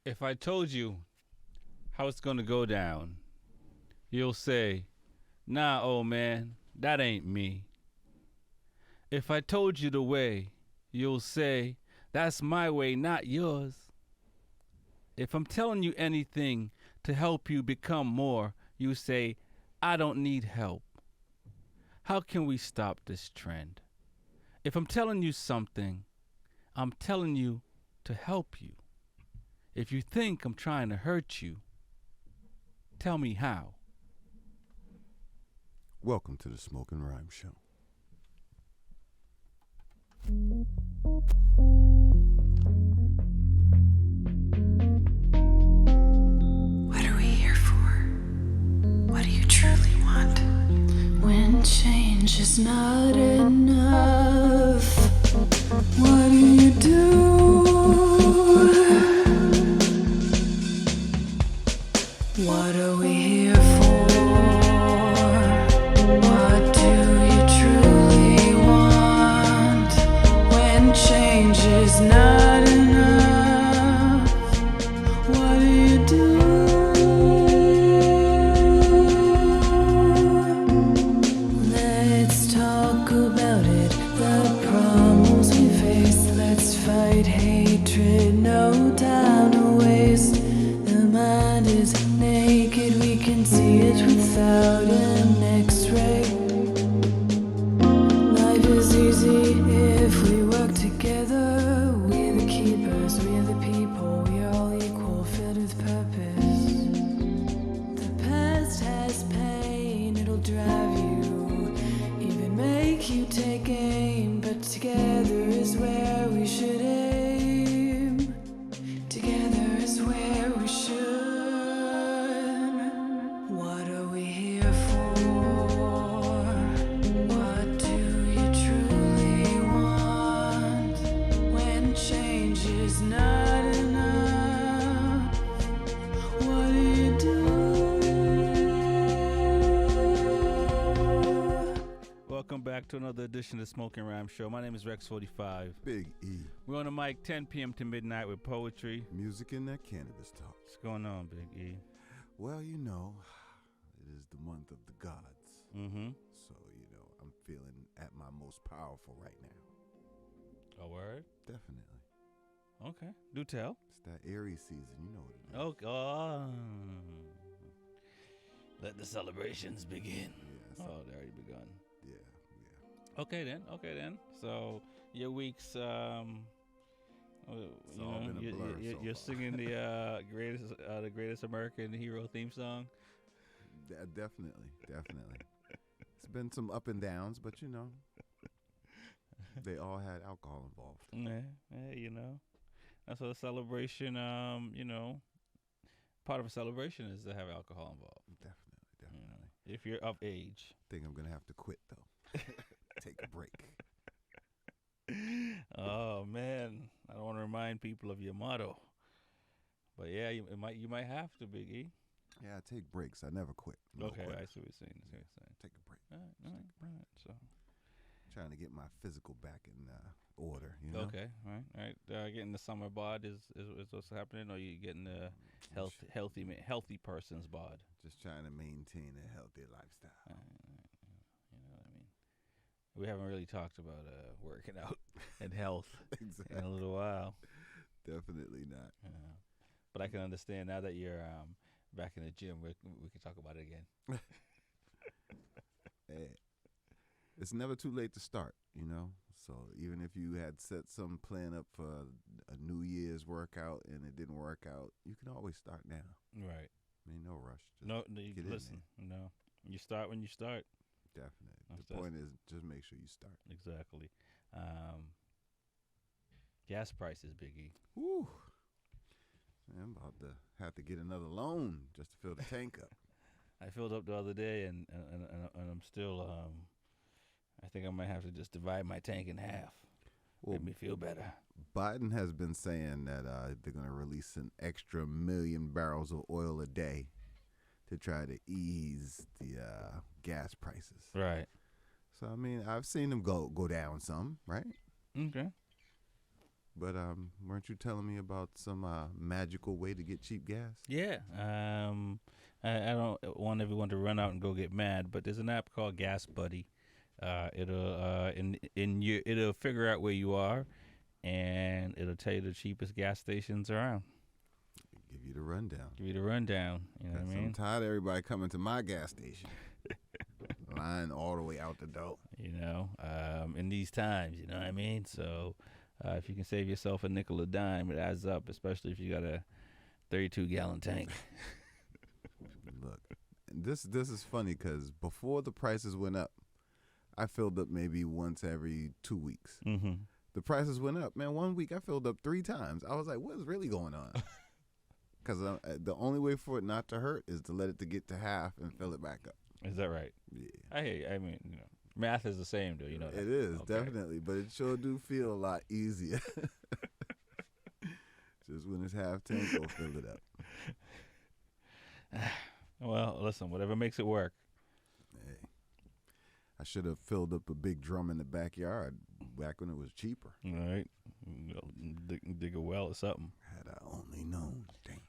If I told you how it's gonna go down, you'll say, nah, old man, that ain't me. If I told you the way, you'll say, that's my way, not yours. If I'm telling you anything to help you become more, you say, I don't need help. How can we stop this trend? If I'm telling you something, I'm telling you to help you. If you think I'm trying to hurt you, tell me how. Welcome to the Smokin' Rhyme Show. What are we here for? What do you truly want? When change is not enough, what do you do? What are we here for? What do you truly want? When change is not enough, what do you do? Let's talk about it, the problems we face. Let's fight hatred, no time to waste. The mind is naked, we can see it without an x-ray. Life is easy if we work together. We're the keepers, we're the people, we're all equal, filled with purpose. The past has pain, it'll drive you, even make you take aim. But together is where we should aim. Together is where we should. What are we here for? What do you truly want? When change is not enough, what do you do? Welcome back to another edition of the Smokin' Rhyme Show. My name is Rex45. Big E, We're on the mic 10 p.m. to midnight with poetry. music and that cannabis talk. What's going on, Big E? Well, you know, it is the month of the gods. Mm-hmm. So, you know, I'm feeling at my most powerful right now. A word? Definitely. Okay. Do tell. It's that Aries season, you know what it is. Okay. Oh. Let the celebrations begin. Yes. Oh, they already begun. Yeah. Okay then. So your week's It's all been a blur so you're far. singing the greatest American hero theme song. Definitely. It's been some up and downs, but you know, they all had alcohol involved. Yeah, you know. That's what a celebration. Part of a celebration is to have alcohol involved. Definitely. If you're of age. Think I'm gonna have to quit though. Take a break. Oh man, I don't want to remind people of your motto, but yeah, you might have to, Big E. Yeah, I take breaks. I never quit. I'm no Okay, quitter. I see what you're saying. Take a break. All right. So Trying to get my physical back in order. You know. okay, all right. Getting the summer bod is what's happening, or you getting the healthy person's bod? Just trying to maintain a healthy lifestyle. You know what I mean? We haven't really talked about working out and health Exactly. in a little while. Definitely not. But I can understand now that you're back in the gym. We can talk about it again. Hey, it's never too late to start, you know. So even if you had set some plan up for a New Year's workout and it didn't work out, you can always start now. Right. I mean, no rush. Just No, get in listen. No, you start when you start. Definitely. That's- The point is just make sure you start. Exactly. Gas prices, Biggie. Woo. Man, I'm about to have to get another loan just to fill the tank up. I filled up the other day, and I'm still. I think I might have to just divide my tank in half. Well, Make me feel better. Biden has been saying that they're going to release an extra 1 million barrels of oil a day to try to ease the gas prices. Right. So I mean, I've seen them go down some, right? Okay. But weren't you telling me about some magical way to get cheap gas? Yeah. I don't want everyone to run out and go get mad, but there's an app called Gas Buddy. It'll figure out where you are, and it'll tell you the cheapest gas stations around. Give you the rundown. Give you the rundown. You know what I 'Cause mean? I'm tired of everybody coming to my gas station. Line all the way out the door. In these times, you know what I mean? So if you can save yourself a nickel a dime, it adds up, especially if you got a 32-gallon tank. Look, this is funny because before the prices went up, I filled up maybe once every 2 weeks. Mm-hmm. The prices went up, man. 1 week I filled up 3 times. I was like, what is really going on? Because the only way for it not to hurt is to let it to get to half and fill it back up. Is that right? Yeah. I hear you. I mean, math is the same, though. You know that. It is, Okay. definitely. But it sure do feel a lot easier. Just when it's half tank, go fill it up. Well, listen, whatever makes it work. Hey, I should have filled up a big drum in the backyard back when it was cheaper. All right. Dig a well or something. Had I only known. Damn.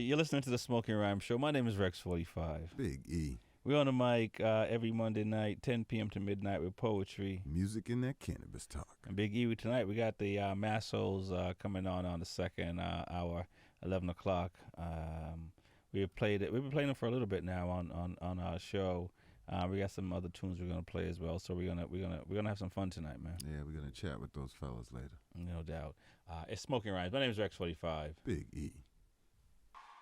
You're listening to the Smokin Rhyme Show. My name is Rex45. Big E. We're on the mic every Monday night, 10 p.m. to midnight with poetry. Music and that cannabis talk. And Big E, tonight we got the Massholez coming on the second hour, 11 o'clock. We've been playing them for a little bit now on our show. We got some other tunes we're gonna play as well. So we're gonna have some fun tonight, man. Yeah, we're gonna chat with those fellas later. No doubt. It's Smokin Rhymes. My name is Rex45. Big E.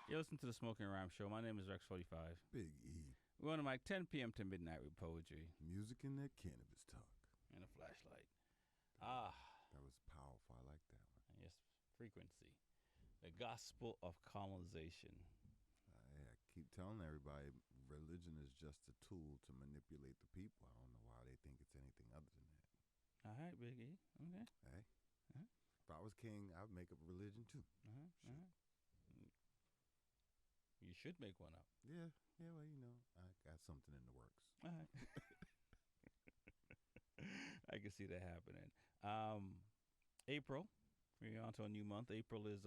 You're listening to the Smokin Rhyme Show. My name is Rex45. Big E. We're on the mic 10 p.m. to midnight with poetry Music and that cannabis talk. and a flashlight. That was powerful. I like that one. Yes, frequency. The gospel of colonization. I keep telling everybody religion is just a tool to manipulate the people. I don't know why they think it's anything other than that. All right, Big E. Okay. Hey, Uh-huh. if I was king, I would make up a religion too. You should make one up. Yeah, well, I got something in the works. All right. I can see that happening. April, we're on to a new month. April is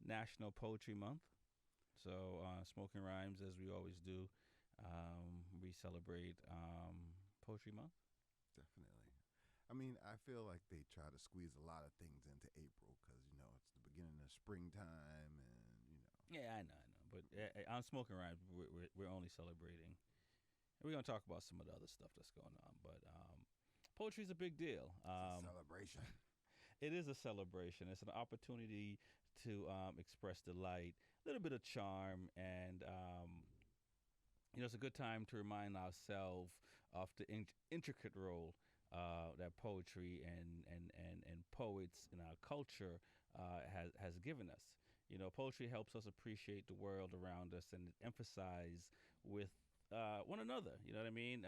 National Poetry Month. So Smokin Rhymes, as we always do, we celebrate Poetry Month. Definitely. I mean, I feel like they try to squeeze a lot of things into April because, it's the beginning of springtime and. Yeah, I know. But on Smokin Rhymes, we're only celebrating. And we're going to talk about some of the other stuff that's going on. But poetry is a big deal. It's a celebration. It is a celebration. It's an opportunity to express delight, a little bit of charm, and it's a good time to remind ourselves of the intricate role that poetry and poets in our culture has given us. Poetry helps us appreciate the world around us and emphasize with one another. You know what I mean?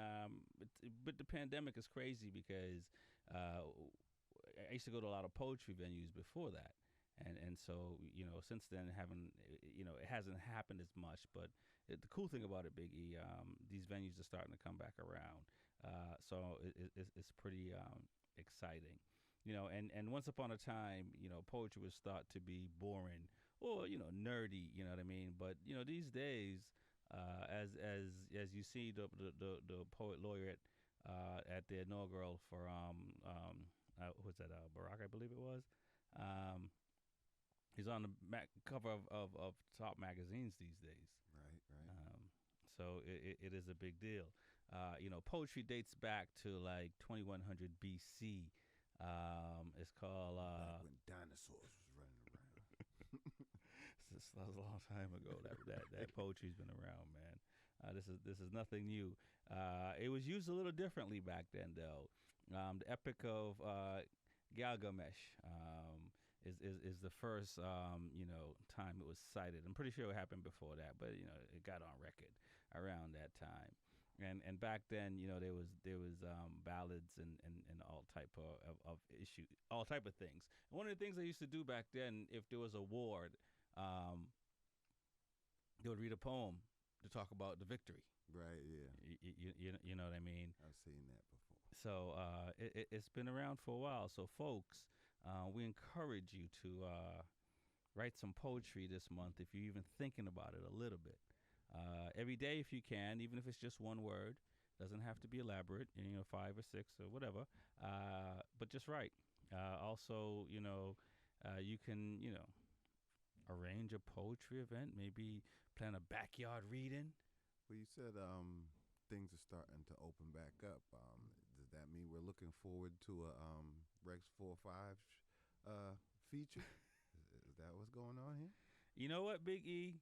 But the pandemic is crazy because I used to go to a lot of poetry venues before that. And so, since then, it hasn't happened as much. But the cool thing about it, Big E, these venues are starting to come back around. So it's pretty exciting. And once upon a time, poetry was thought to be boring or, nerdy, you know what I mean? But, these days, as you see the poet laureate at the inaugural for, what's that, Barack, I believe it was. He's on the cover of top magazines these days. Right. So it is a big deal. Poetry dates back to like 2100 BC. It's called Like when dinosaurs was running around. That was a long time ago. That poetry's been around, man. This is nothing new. It was used a little differently back then, though. The Epic of Gilgamesh is the first time it was cited. I'm pretty sure it happened before that, but it got on record around that time. And back then, there was ballads and all type of issues, all type of things. And one of the things they used to do back then, if there was a award, they would read a poem to talk about the victory. Right, yeah. You know what I mean? I've seen that before. So it's been around for a while. So folks, we encourage you to write some poetry this month if you're even thinking about it a little bit. Every day if you can, even if it's just one word. Doesn't have to be elaborate, 5 or 6 or whatever, but just write. Also, you can, arrange a poetry event, maybe plan a backyard reading. Well, you said things are starting to open back up. Does that mean we're looking forward to a Rex 45 feature? Is that what's going on here? You know what, Big E?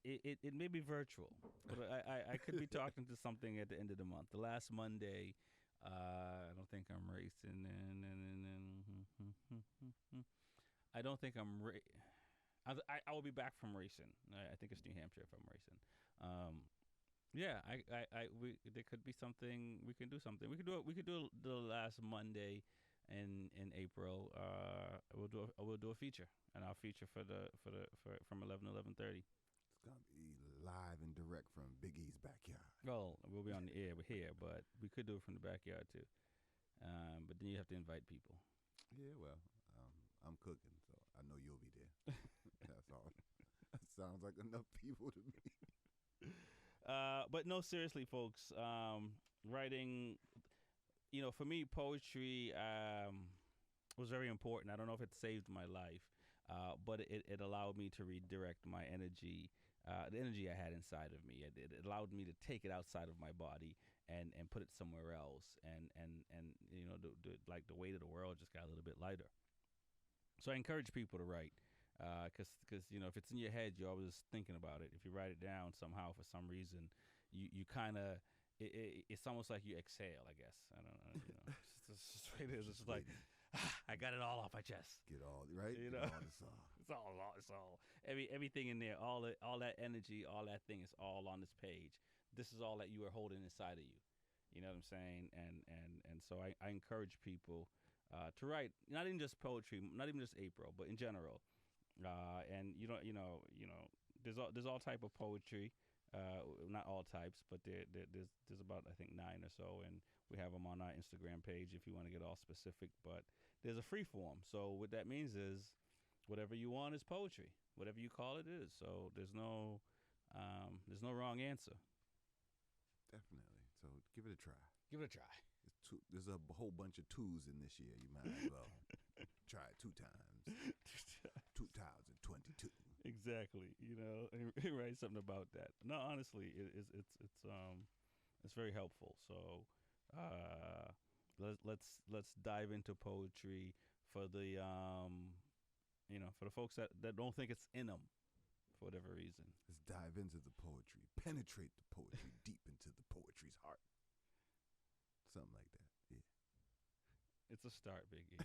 It may be virtual, but I could be talking to something at the end of the month. The last Monday, I don't think I'm racing. I don't think I'm I will be back from racing. I think it's New Hampshire if I'm racing. Yeah, there could be something we can do. Something we could do. We could do the last Monday in April. We'll do a feature, and I'll feature from 11 to 11:30. It's gonna be live and direct from Big E's backyard. Well, we'll be on the air here, but we could do it from the backyard too. But then you have to invite people. Yeah, well, I'm cooking, so I know you'll be there. That's all. That sounds like enough people to me. But no, seriously, folks. Writing, for me, poetry was very important. I don't know if it saved my life, but it allowed me to redirect my energy, the energy I had inside of me. It allowed me to take it outside of my body and put it somewhere else. And the weight of the world just got a little bit lighter. So I encourage people to write, because if it's in your head, you're always thinking about it. If you write it down somehow for some reason, you kind of it's almost like you exhale. I guess I don't know. It's just the way it is. It's like I got it all off my chest. Get all right. Get all this off. It's all everything in there. All that energy, all that thing is all on this page. This is all that you are holding inside of you. You know what I'm saying? And so I encourage people to write, not even just poetry, not even just April, but in general. And there's all type of poetry, not all types, but there's about I think 9 or so, and we have them on our Instagram page if you want to get all specific. But there's a free form, so what that means is whatever you want is poetry, whatever you call it is. So there's no wrong answer. Definitely. So give it a try. Give it a try. There's a whole bunch of twos in this year. You might as well try it 2 times. 2022. Exactly. Write something about that. No, honestly, it's very helpful. So let's dive into poetry for the for the folks that don't think it's in them for whatever reason. Let's dive into the poetry. Penetrate the poetry deep into the poetry's heart. Something like that, yeah. It's a start, Biggie.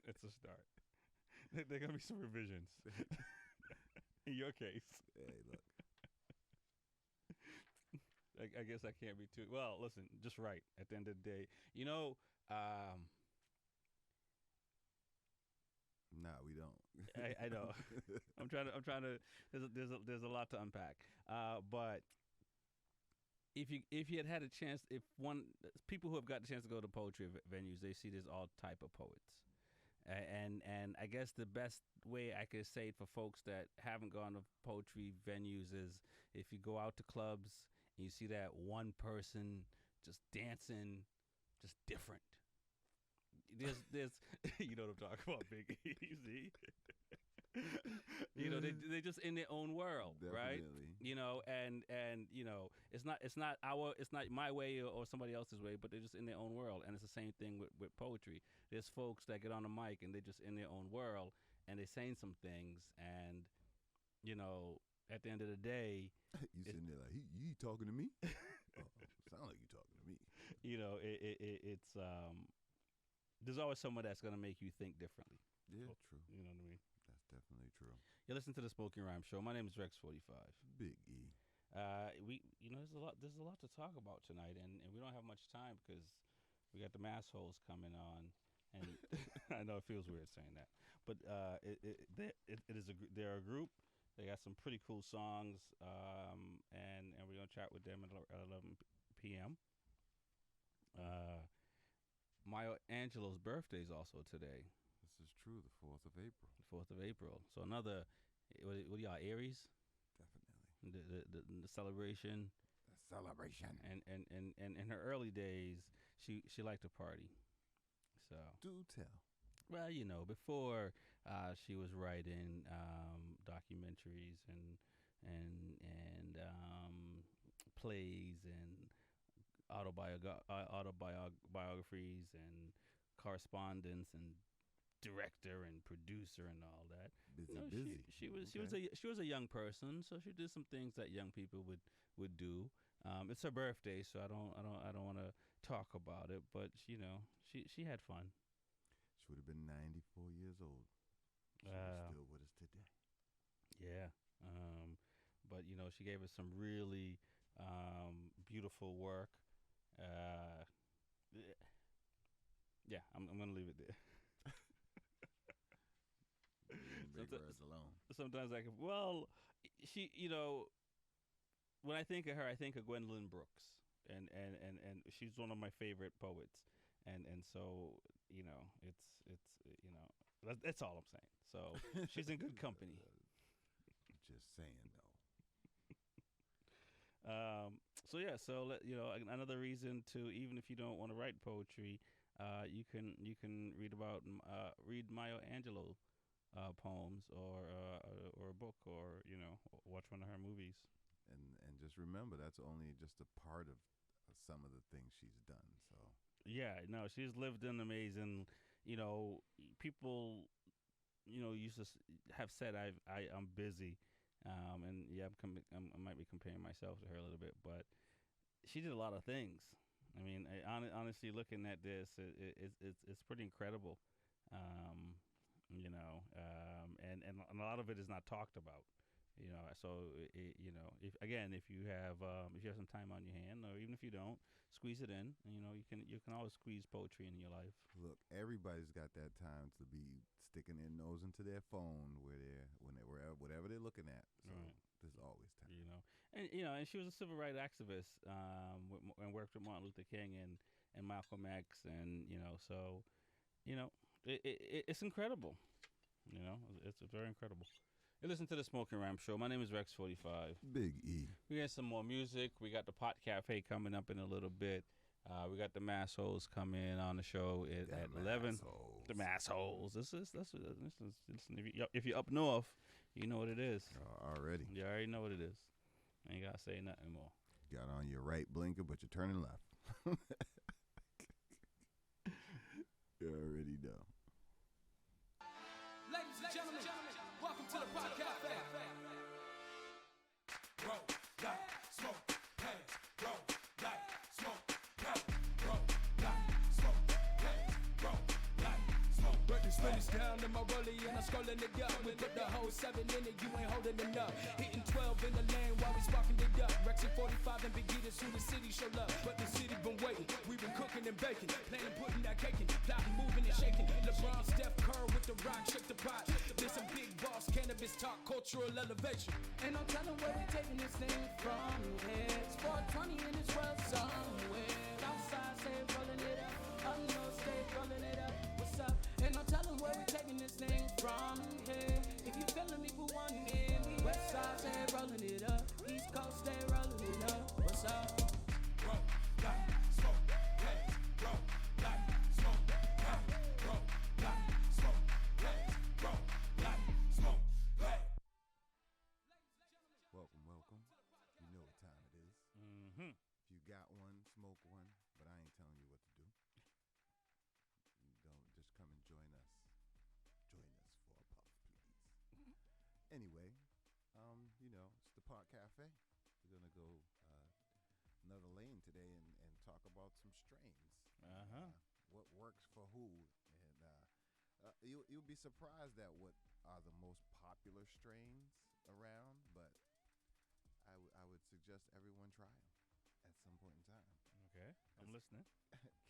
It's a start. There are going to be some revisions. In your case. Hey, look. I guess I can't be too... Well, listen, just write at the end of the day. Nah, we don't. I know. I'm trying to... There's a lot to unpack. But... If you had a chance, people who have got the chance to go to poetry venues, they see there's all type of poets, and I guess the best way I could say it for folks that haven't gone to poetry venues is if you go out to clubs and you see that one person just dancing, just different. There's you know what I'm talking about, Big E. They just in their own world. Definitely. Right? And it's not my way or somebody else's way, but they're just in their own world. And it's the same thing with poetry. There's folks that get on the mic and they're just in their own world and they're saying some things, and at the end of the day, you sitting there like, you talking to me? Sound like you talking to me. It's there's always someone that's gonna make you think differently. Yeah, true. You know what I mean? That's definitely true. You listen to the Smokin Rhyme Show. My name is Rex 45. Big E. There's a lot to talk about tonight, and we don't have much time because we got the Massholez coming on, and I know it feels weird saying that, but they're a group. They got some pretty cool songs, and we're gonna chat with them at 11 p.m. Maya Angelou's birthday is also today, This is true. The 4th of April. the 4th of April. So another, what are y'all, Aries? Definitely. The celebration. The celebration. And in her early days, she liked to party. So Do tell. well, before she was writing documentaries and plays and autobiographies and correspondence and director and producer and all that. Busy. She was a young person, so she did some things that young people would do. It's her birthday, so I don't want to talk about it, but she had fun. She would have been 94 years old. She's still with us today. Yeah. But she gave us some really beautiful work. Yeah, I'm gonna leave it there. Big words alone. Sometimes she, when I think of her, I think of Gwendolyn Brooks, and she's one of my favorite poets, and so that's all I'm saying. So she's in good company. Just saying though. Another reason to, even if you don't want to write poetry, you can read Maya Angelou poems or a book, or watch one of her movies. And just remember, that's only just a part of some of the things she's done. So yeah, no, she's lived an amazing. People, used to have said I'm busy, and yeah, I might be comparing myself to her a little bit, but she did a lot of things. I mean, honestly, looking at this, it's pretty incredible. And a lot of it is not talked about. So if you have some time on your hand, or even if you don't, squeeze it in. You can always squeeze poetry in your life. look, everybody's got that time to be sticking their nose into their phone whatever they're looking at. So Right. there's always time. And she was a civil rights activist, and worked with Martin Luther King and Malcolm X, and so it's incredible. It's very incredible. You listen to the Smokin Ram Show. My name is Rex45. Big E. We got some more music. We got the Pot Cafe coming up in a little bit. We got the Massholez coming on the show at 11. Massholez. The Massholez. Listen, if you're up north, you know what it is. Already. You already know what it is. Ain't got to say nothing more. Got on your right blinker, but you're turning left. You already know. Ladies and gentlemen, welcome to the Pot Cafe. Roll, light, smoke, hands, roll, light, smoke, hands, roll, light, smoke, hands, roll, light, smoke. Break the spinners down in my rollie and I'm scrolling it up. We put the whole 7 in it, you ain't holding it up. Hitting 12 in the lane while we sparking it up. Rex at 45 and Big E, that's who the city show up. But the city been waiting, we been cooking and baking, planning, putting that cake in, plotting, moving and shaking. LeBron, Steph Curry with the rock, shake the pot. This some big boss cannabis talk, cultural elevation. Ain't no telling where we taking this thing from here. It's 420 in this world somewhere. Outside, stay rolling it up. Up north, stay rolling it up. What's up? Ain't no telling where we taking this thing from here. If you feeling me, put one in. West side, stay rolling it up. East coast, stay rolling it up. What's up? Roll, light, smoke, hands, roll, light, smoke, hands, roll, light, smoke, hands, roll, light, smoke, hands. Welcome. You know what time it is. Mm-hmm. If you got one, smoke one, but I ain't telling you what to do. Don't just come and join us. Join us for a puff, please. Anyway, it's the Pot Cafe. We're gonna go another lane today and talk about some strains. What works for who, and you'll be surprised at what are the most popular strains around, but I would suggest everyone try them at some point in time. Okay, I'm listening.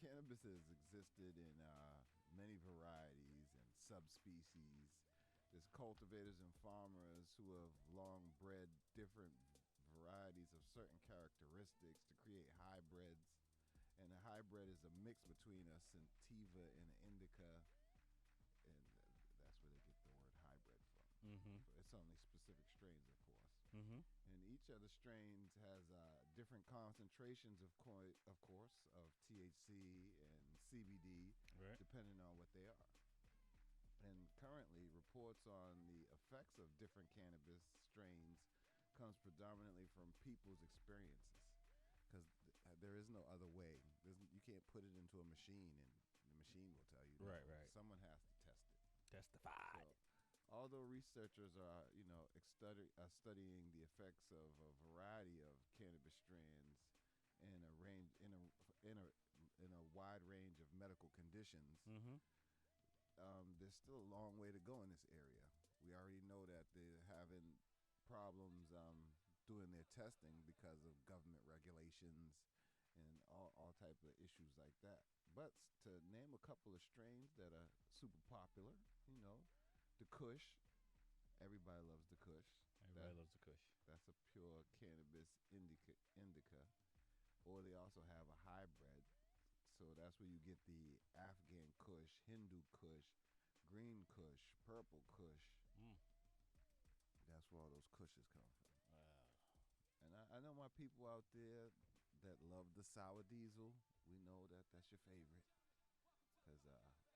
Cannabis has existed in many varieties and subspecies. There's cultivators and farmers who have long bred different varieties of certain characteristics to create hybrids. And a hybrid is a mix between a sativa and an indica, and that's where they get the word hybrid from. Mm-hmm. So it's only specific strains, of course. Mm-hmm. And each of the strains has different concentrations, of course, of THC and CBD, Right. depending on what they are. And currently, reports on the effects of different cannabis strains comes predominantly from people's experiences, because there is no other way. You can't put it into a machine and the machine will tell you. No. Right, right. Someone has to test it. Testified. So, although researchers are, studying the effects of a variety of cannabis strands in a wide range of medical conditions, Mm-hmm. there's still a long way to go in this area. We already know that they're having problems doing their testing because of government regulations and all type of issues like that. But to name a couple of strains that are super popular, the Kush. Everybody loves the Kush. Everybody loves the Kush. That's a pure cannabis indica. Or they also have a hybrid. So that's where you get the Afghan Kush, Hindu Kush, Green Kush, Purple Kush. Mm. That's where all those Kushes come from. Wow. And I know my people out there that love the sour diesel. We know that that's your favorite. Because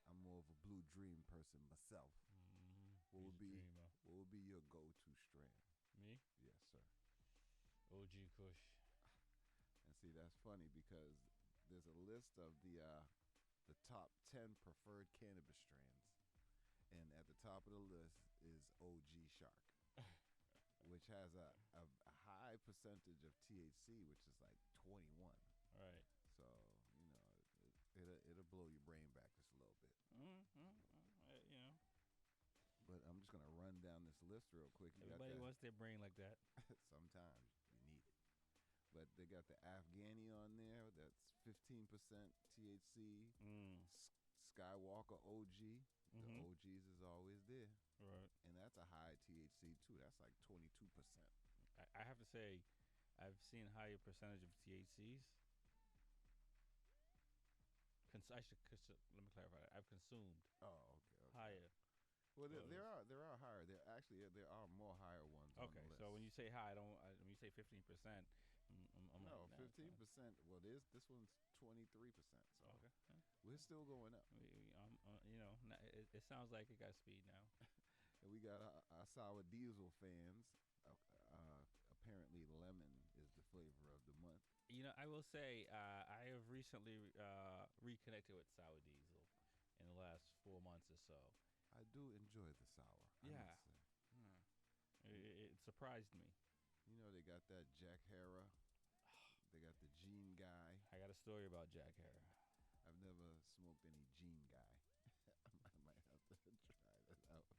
I'm more of a Blue Dream person myself. Mm-hmm. What would be your go-to strand? Me? Yes, sir. OG Kush. And see, that's funny because there's a list of the top 10 preferred cannabis strands. And at the top of the list is OG Shark, which has a high percentage of THC, which is like 21. Right. So, it'll blow your brain back just a little bit. But I'm just going to run down this list real quick. Everybody wants their brain like that. Sometimes you need it. But they got the Afghani on there. That's 15% THC. Skywalker OG. The OGs is always there. Right. And that's a high THC too. That's like 22%. I have to say, I've seen higher percentage of THCs. Let me clarify that. I've consumed Okay. higher. Well, there are higher. There are more higher ones. Okay, on the list. so when you say high, when you say 15%, I'm no, like, 15%. Well, this one's 23%. So okay, we're still going up. it sounds like it got speed now. And we got our sour diesel fans. Apparently, lemon is the flavor of the month. I will say I have recently reconnected with sour diesel in the last 4 months or so. I do enjoy the sour. Yeah. It surprised me. They got that Jack Hera. They got the Gene Guy. I got a story about Jack Hera. I've never smoked any Gene Guy. I might have to try that out.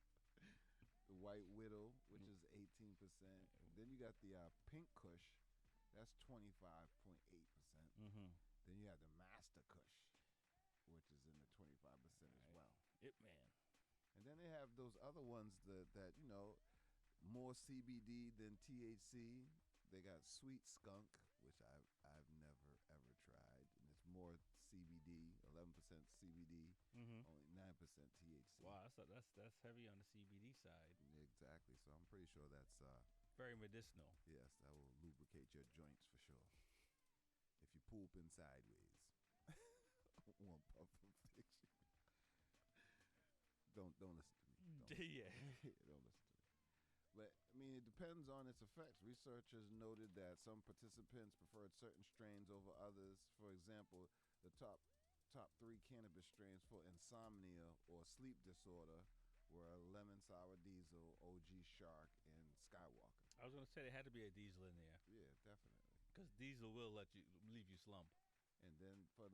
The White Widow, which is 18%. Then you got the Pink Kush. That's 25.8%. Mm-hmm. Then you have the Master Kush, which is in the 25% as well. It man. And then they have those other ones that more CBD than THC. They got Sweet Skunk, which I've never ever tried, and it's more CBD, 11% CBD, only 9% THC. Wow, that's heavy on the CBD side. Exactly. So I'm pretty sure that's very medicinal. Yes, that will lubricate your joints for sure. If you pooping sideways, one puff of fiction. Don't listen to me. Yeah. Don't listen to me. But, it depends on its effects. Researchers noted that some participants preferred certain strains over others. For example, the top 3 cannabis strains for insomnia or sleep disorder were Lemon Sour Diesel, OG Shark, and Skywalker. I was going to say there had to be a diesel in there. Yeah, definitely. Because diesel will leave you slump. And then for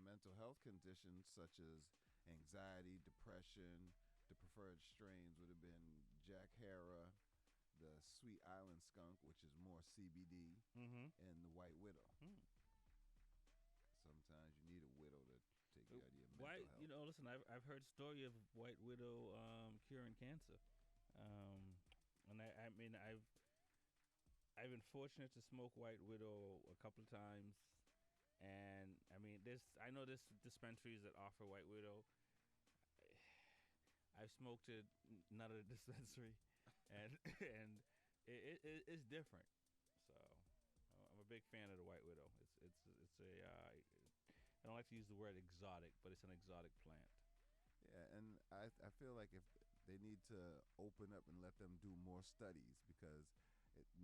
mental health conditions such as anxiety, depression, the preferred strains would have been Jack Hera, the Sweet Island Skunk, which is more CBD, and the White Widow. Sometimes you need a widow to take you out of your mental health. Listen, I've heard story of White Widow curing cancer, and I've been fortunate to smoke White Widow a couple of times. And I mean, I know there's dispensaries that offer White Widow. I've smoked it, not at a dispensary, and and it's different. So I'm a big fan of the White Widow. It's a I don't like to use the word exotic, but it's an exotic plant. Yeah, and I feel like if they need to open up and let them do more studies because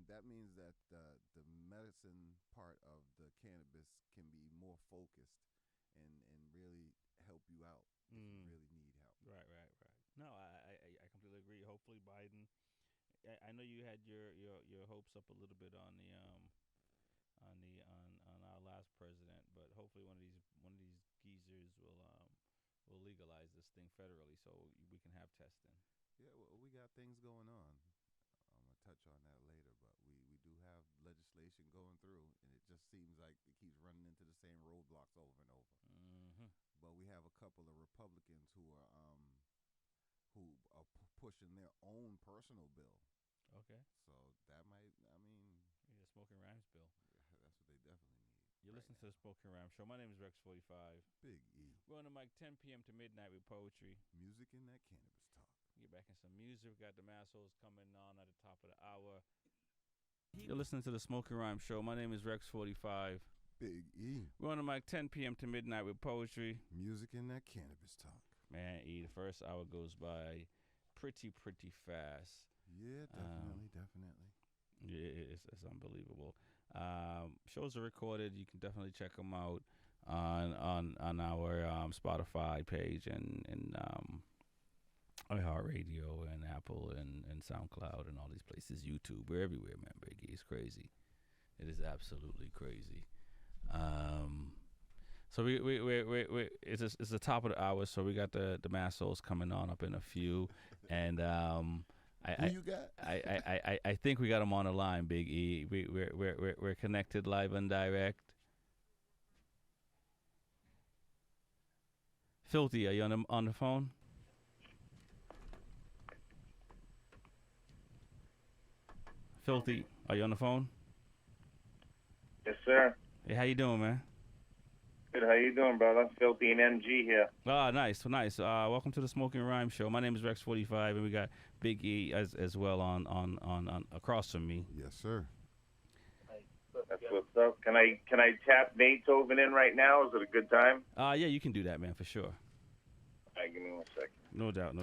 that means that the medicine part of the cannabis can be more focused and really help you out if you really need help. Right. No, I completely agree. Hopefully, Biden. I know you had your hopes up a little bit on the on our last president, but hopefully one of these geezers will legalize this thing federally so we can have testing. Yeah, well, we got things going on. I'm gonna touch on that later, but we do have legislation going through, and it just seems like it keeps running into the same roadblocks over and over. Mm-hmm. But we have a couple of Republicans who are pushing their own personal bill. Okay. So that might, I mean, Yeah, Smoking Rhymes Bill. that's what they definitely need. You're listening to the Smoking Rhyme Show. My name is Rex45. Big E. We're on the mic 10 p.m. to midnight with poetry. Music in that cannabis talk. Get back in some music. We got the Massholez coming on at the top of the hour. You're listening to the Smoking Rhyme Show. My name is Rex45. Big E. We're on the mic 10 p.m. to midnight with poetry. Music in that cannabis talk. Man, E, the first hour goes by pretty fast. Yeah, definitely. Yeah, it's unbelievable. Shows are recorded. You can definitely check them out on our Spotify page and iHeartRadio and Apple and SoundCloud and all these places. YouTube, we're everywhere, man. Biggie, it's crazy. It is absolutely crazy. So we it's the top of the hour. So we got the Massholez coming on up in a few, and Who you got? I think we got him on the line, Big E. We're connected live and direct. Filthy, are you on the phone? Filthy, are you on the phone? Yes, sir. Hey, how you doing, man? Good. How you doing, brother? Filthy and MG here. Ah, nice. Welcome to the Smoking Rhyme Show. My name is Rex45, and we got Big E as well on across from me. Yes, sir. That's what's up. Can I tap Beethoven in right now? Is it a good time? Yeah, you can do that, man, for sure. All right, give me 1 second. No doubt.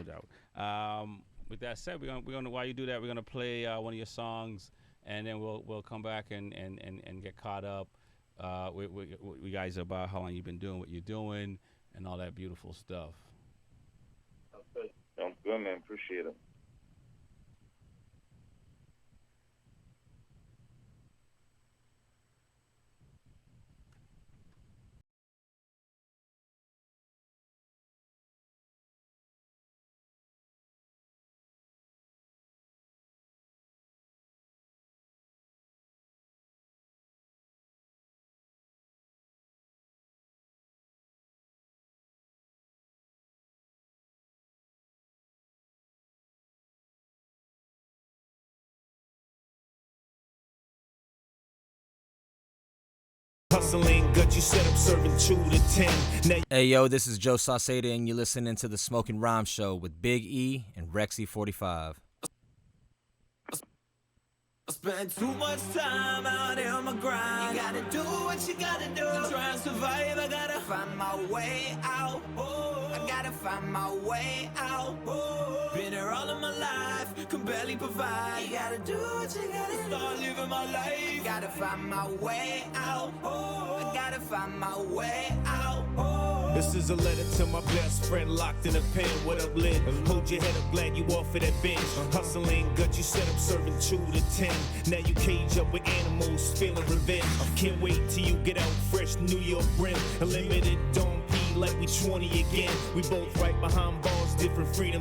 With that said, we're gonna while you do that, we're gonna play one of your songs, and then we'll come back and get caught up with you guys about how long you've been doing what you're doing and all that beautiful stuff. Sounds good, man. Appreciate it. Hustling good, you said I'm serving 2 to 10. Now Hey yo, this is Joe Sauceda and you're listening to the Smoking Rhyme Show with Big E and Rexy45. Spend too much time out on my grind. You gotta do what you gotta do to try and survive. I gotta find my way out. I gotta find my way out. Been here all of my life, can barely provide. You gotta do what you gotta do. Start living my life. Gotta find my way out. I gotta find my way out. this is a letter to my best friend locked in a pen. What up, Lynn? Hold your head up, glad you off of that bench. Hustling good, you said I'm serving 2 to 10. Now you cage up with animals, feeling revenge. Can't wait till you get out fresh, New York brim. Unlimited, don't pee like we 20 again. We both right behind bars, different freedom.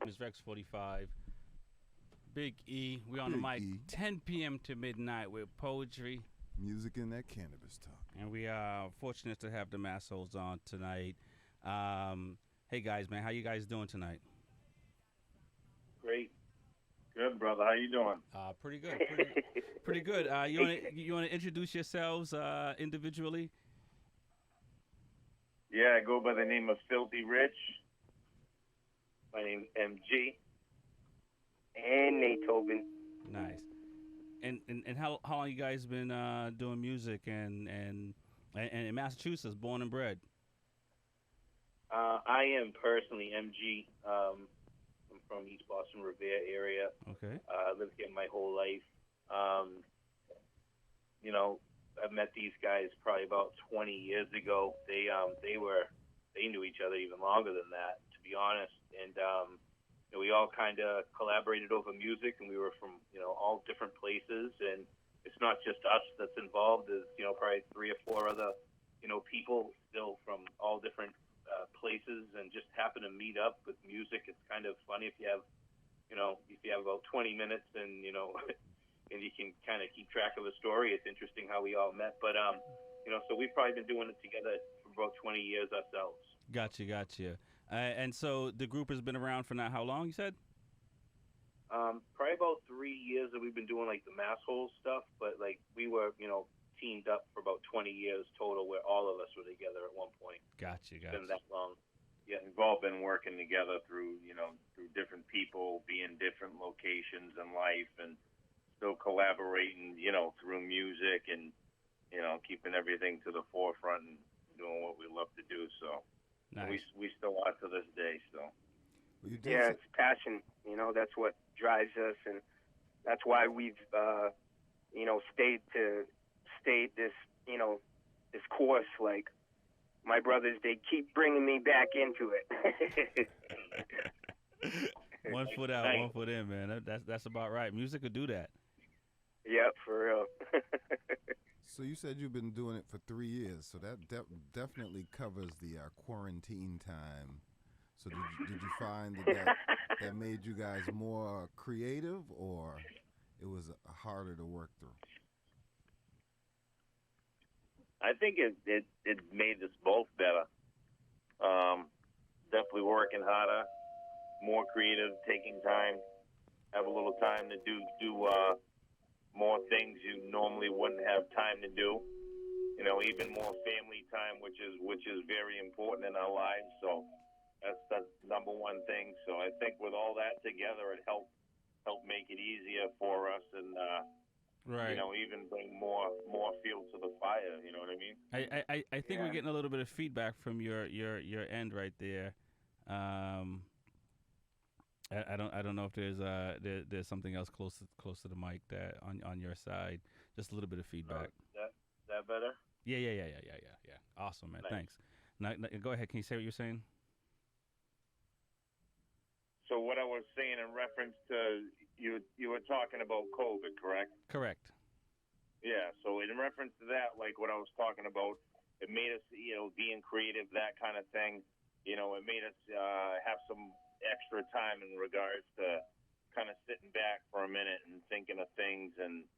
is Rex 45. Big E. We on the Big mic E. 10 p.m. to midnight with poetry. Music and that cannabis talk. And we are fortunate to have the Massholez on tonight. Hey, guys, man. How you guys doing tonight? Great. Good, brother. How you doing? Pretty good. Pretty good. You want to introduce yourselves individually? Yeah, I go by the name of Filthy Rich. My name's MG. And Nate Tobin. Nice. And how long you guys been doing music and in Massachusetts, born and bred? I am personally MG. I'm from East Boston, Revere area. Okay. Lived here my whole life. I met these guys probably about 20 years ago. They knew each other even longer than that, to be honest. And we all kind of collaborated over music, and we were from all different places. And it's not just us that's involved. There's probably 3 or 4 other people still from all different places, and just happen to meet up with music. It's kind of funny if you have about 20 minutes and and you can kind of keep track of a story. It's interesting how we all met. But so we've probably been doing it together for about 20 years ourselves. Gotcha. And so the group has been around for now how long, you said? Probably about 3 years that we've been doing like the Massholez stuff, but like we were teamed up for about 20 years total, where all of us were together at one point. Gotcha. It's been that long. Yeah, we've all been working together through different people, being different locations in life, and still collaborating, through music, and keeping everything to the forefront and doing what we love to do. So Nice. we still are to this day. So Well, you did Yeah, it's passion. That's what drives us, and that's why we've stayed this this course. Like my brothers, they keep bringing me back into it. 1 foot out, 1 foot in, man. That's about right. Music could do that. Yep, for real. So you said you've been doing it for 3 years, so that definitely covers the quarantine time. So did you find that made you guys more creative, or it was harder to work through? I think it made us both better. Definitely working harder, more creative, taking time, have a little time to do more things you normally wouldn't have time to do. Even more family time, which is very important in our lives. So that's number one thing. So I think with all that together, it helped make it easier for us, and Right. even bring more fuel to the fire. You know what I mean? I think we're getting a little bit of feedback from your end right there. I don't know if there's something else close to the mic that on your side. Just a little bit of feedback. That better? Yeah. Awesome, man. Nice. Thanks. Now, go ahead. Can you say what you're saying? So what I was saying in reference to you were talking about COVID, correct? Correct. Yeah. So in reference to that, like what I was talking about, it made us, being creative, that kind of thing. It made us have some extra time in regards to kind of sitting back for a minute and thinking of things, and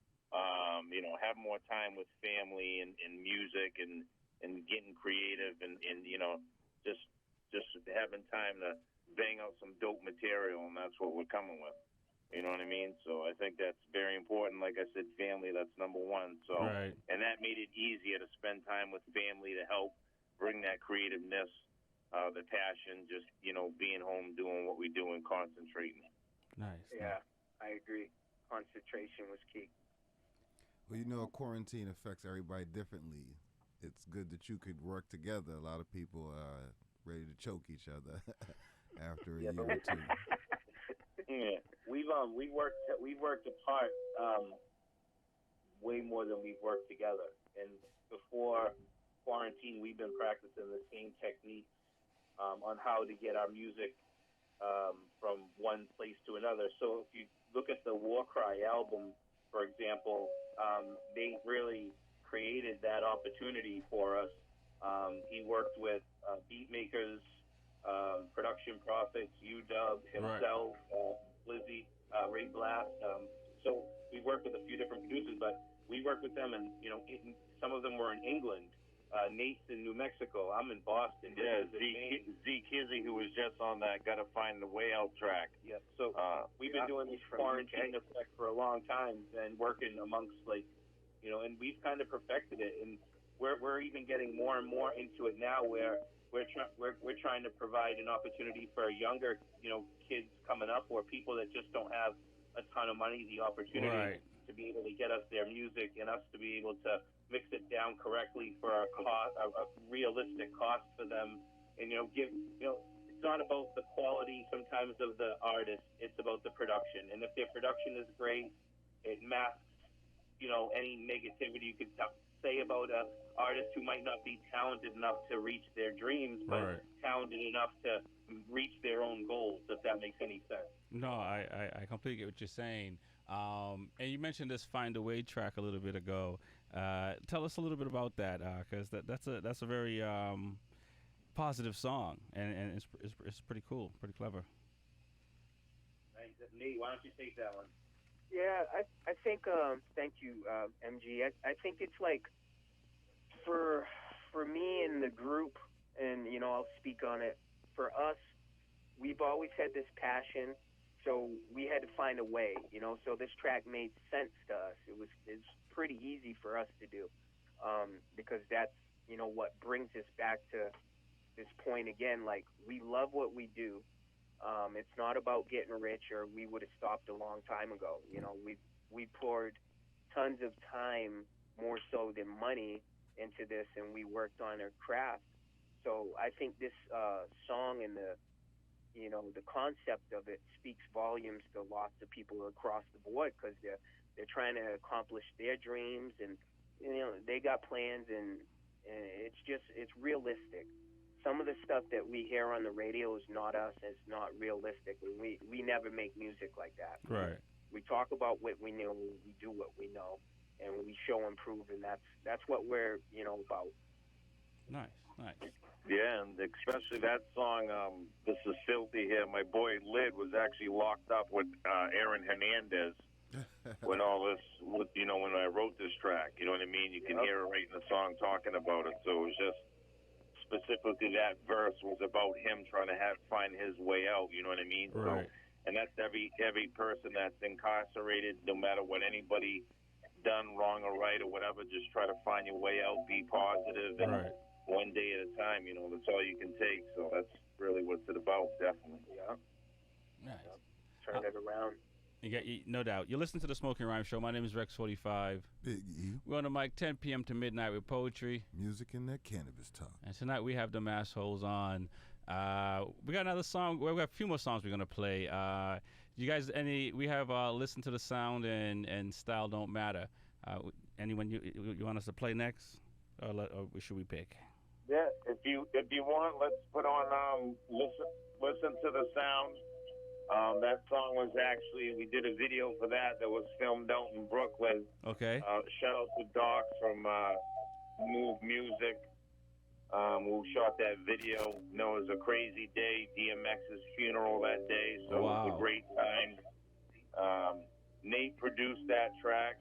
have more time with family and music, and getting creative, and just having time to bang out some dope material, and that's what we're coming with. You know what I mean? So I think that's very important. Like I said, family, that's number one. So, Right. And that made it easier to spend time with family to help bring that creativeness, the passion, just, being home, doing what we do, and concentrating. Nice. Yeah, I agree. Concentration was key. Well, quarantine affects everybody differently. It's good that you could work together. A lot of people are ready to choke each other after a year or two. Yeah, we worked apart way more than we've worked together. And before quarantine, we've been practicing the same techniques on how to get our music from one place to another. So if you look at the War Cry album, for example, they really created that opportunity for us. He worked with beat makers Production Profits, UW, himself, Lizzie, Ray Blast. So we worked with a few different producers, but we worked with them, and some of them were in England. Nate's in New Mexico. I'm in Boston. Yeah, Z Kizzy, who was just on that Gotta Find the Way Out track. Yeah, so we've been doing this quarantine effect for a long time and working amongst and we've kind of perfected it, and we're even getting more and more into it now, where we're trying to provide an opportunity for younger kids coming up, or people that just don't have a ton of money, the opportunity to be able to get us their music and us to be able to mix it down correctly for a realistic cost for them, and it's not about the quality sometimes of the artist, it's about the production. And if their production is great, it masks any negativity you could say about a artist who might not be talented enough to reach their dreams, but talented enough to reach their own goals, if that makes any sense. No, I completely get what you're saying. And you mentioned this "Find a Way" track a little bit ago. Tell us a little bit about that, because that's a very positive song, and it's pretty cool, pretty clever. Nate, why don't you take that one? Yeah, I think. Thank you, MG. I think it's like for me and the group, and I'll speak on it. For us, we've always had this passion. So we had to find a way, so this track made sense to us. It's pretty easy for us to do, because that's, what brings us back to this point again. Like, we love what we do. It's not about getting rich, or we would have stopped a long time ago. We poured tons of time, more so than money, into this, and we worked on our craft. So I think this song and the concept of it speaks volumes to lots of people across the board, because they're trying to accomplish their dreams, and they got plans, and it's realistic. Some of the stuff that we hear on the radio is not us, it's not realistic, and we never make music like that. Right. We talk about what we know, we do what we know, and we show and prove, and that's what we're about. Nice. Yeah, and especially that song, This Is Filthy here. My boy Lid was actually locked up with Aaron Hernandez when all this, when I wrote this track. You know what I mean? You can hear it right in the song talking about it. So it was just specifically that verse was about him trying to find his way out. You know what I mean? Right. So, and that's every person that's incarcerated, no matter what anybody done wrong or right or whatever, just try to find your way out, be positive, and one day at a time, that's all you can take. So that's really what it's about, definitely. Yeah. Nice. Turn it around. No doubt. You're listening to the Smokin' Rhyme Show. My name is Rex45. Big E. We're on the mic 10 p.m. to midnight with poetry, music, and that cannabis talk. And tonight we have the Massholez on. We got another song. Well, we got a few more songs we're gonna play. You guys, we have Listen to the Sound and Style Don't Matter. Anyone you want us to play next, or should we pick? Yeah, if you want, let's put on listen to the Sound. That song was actually, we did a video for that was filmed out in Brooklyn. Okay. Shout out to Doc from Move Music, who shot that video. It was a crazy day, DMX's funeral that day, so It was a great time. Nate produced that track,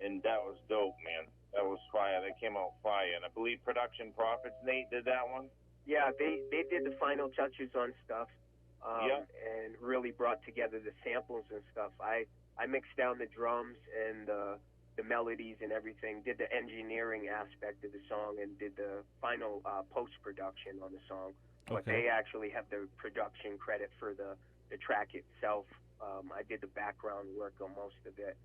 and that was dope, man. That was fire. That came out fire. And I believe Production Profits, Nate did that one? Yeah, they did the final touches on stuff, and really brought together the samples and stuff. I mixed down the drums and the melodies and everything, did the engineering aspect of the song, and did the final post-production on the song. But they actually have the production credit for the track itself. I did the background work on most of it.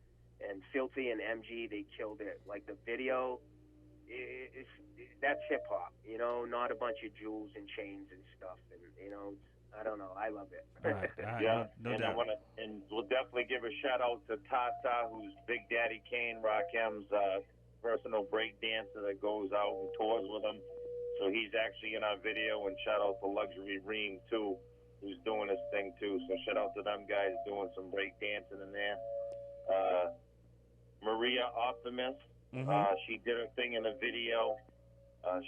And Filthy and MG, they killed it. Like, the video, that's hip-hop, not a bunch of jewels and chains and stuff. And, I don't know. I love it. Yeah, no and doubt. We'll definitely give a shout-out to Tata, who's Big Daddy Kane, Rakim's personal break dancer that goes out and tours with him. So he's actually in our video, and shout-out to Luxury Ream, too, who's doing his thing, too. So shout-out to them guys doing some break dancing in there. Maria Optimist, she did her thing in the video.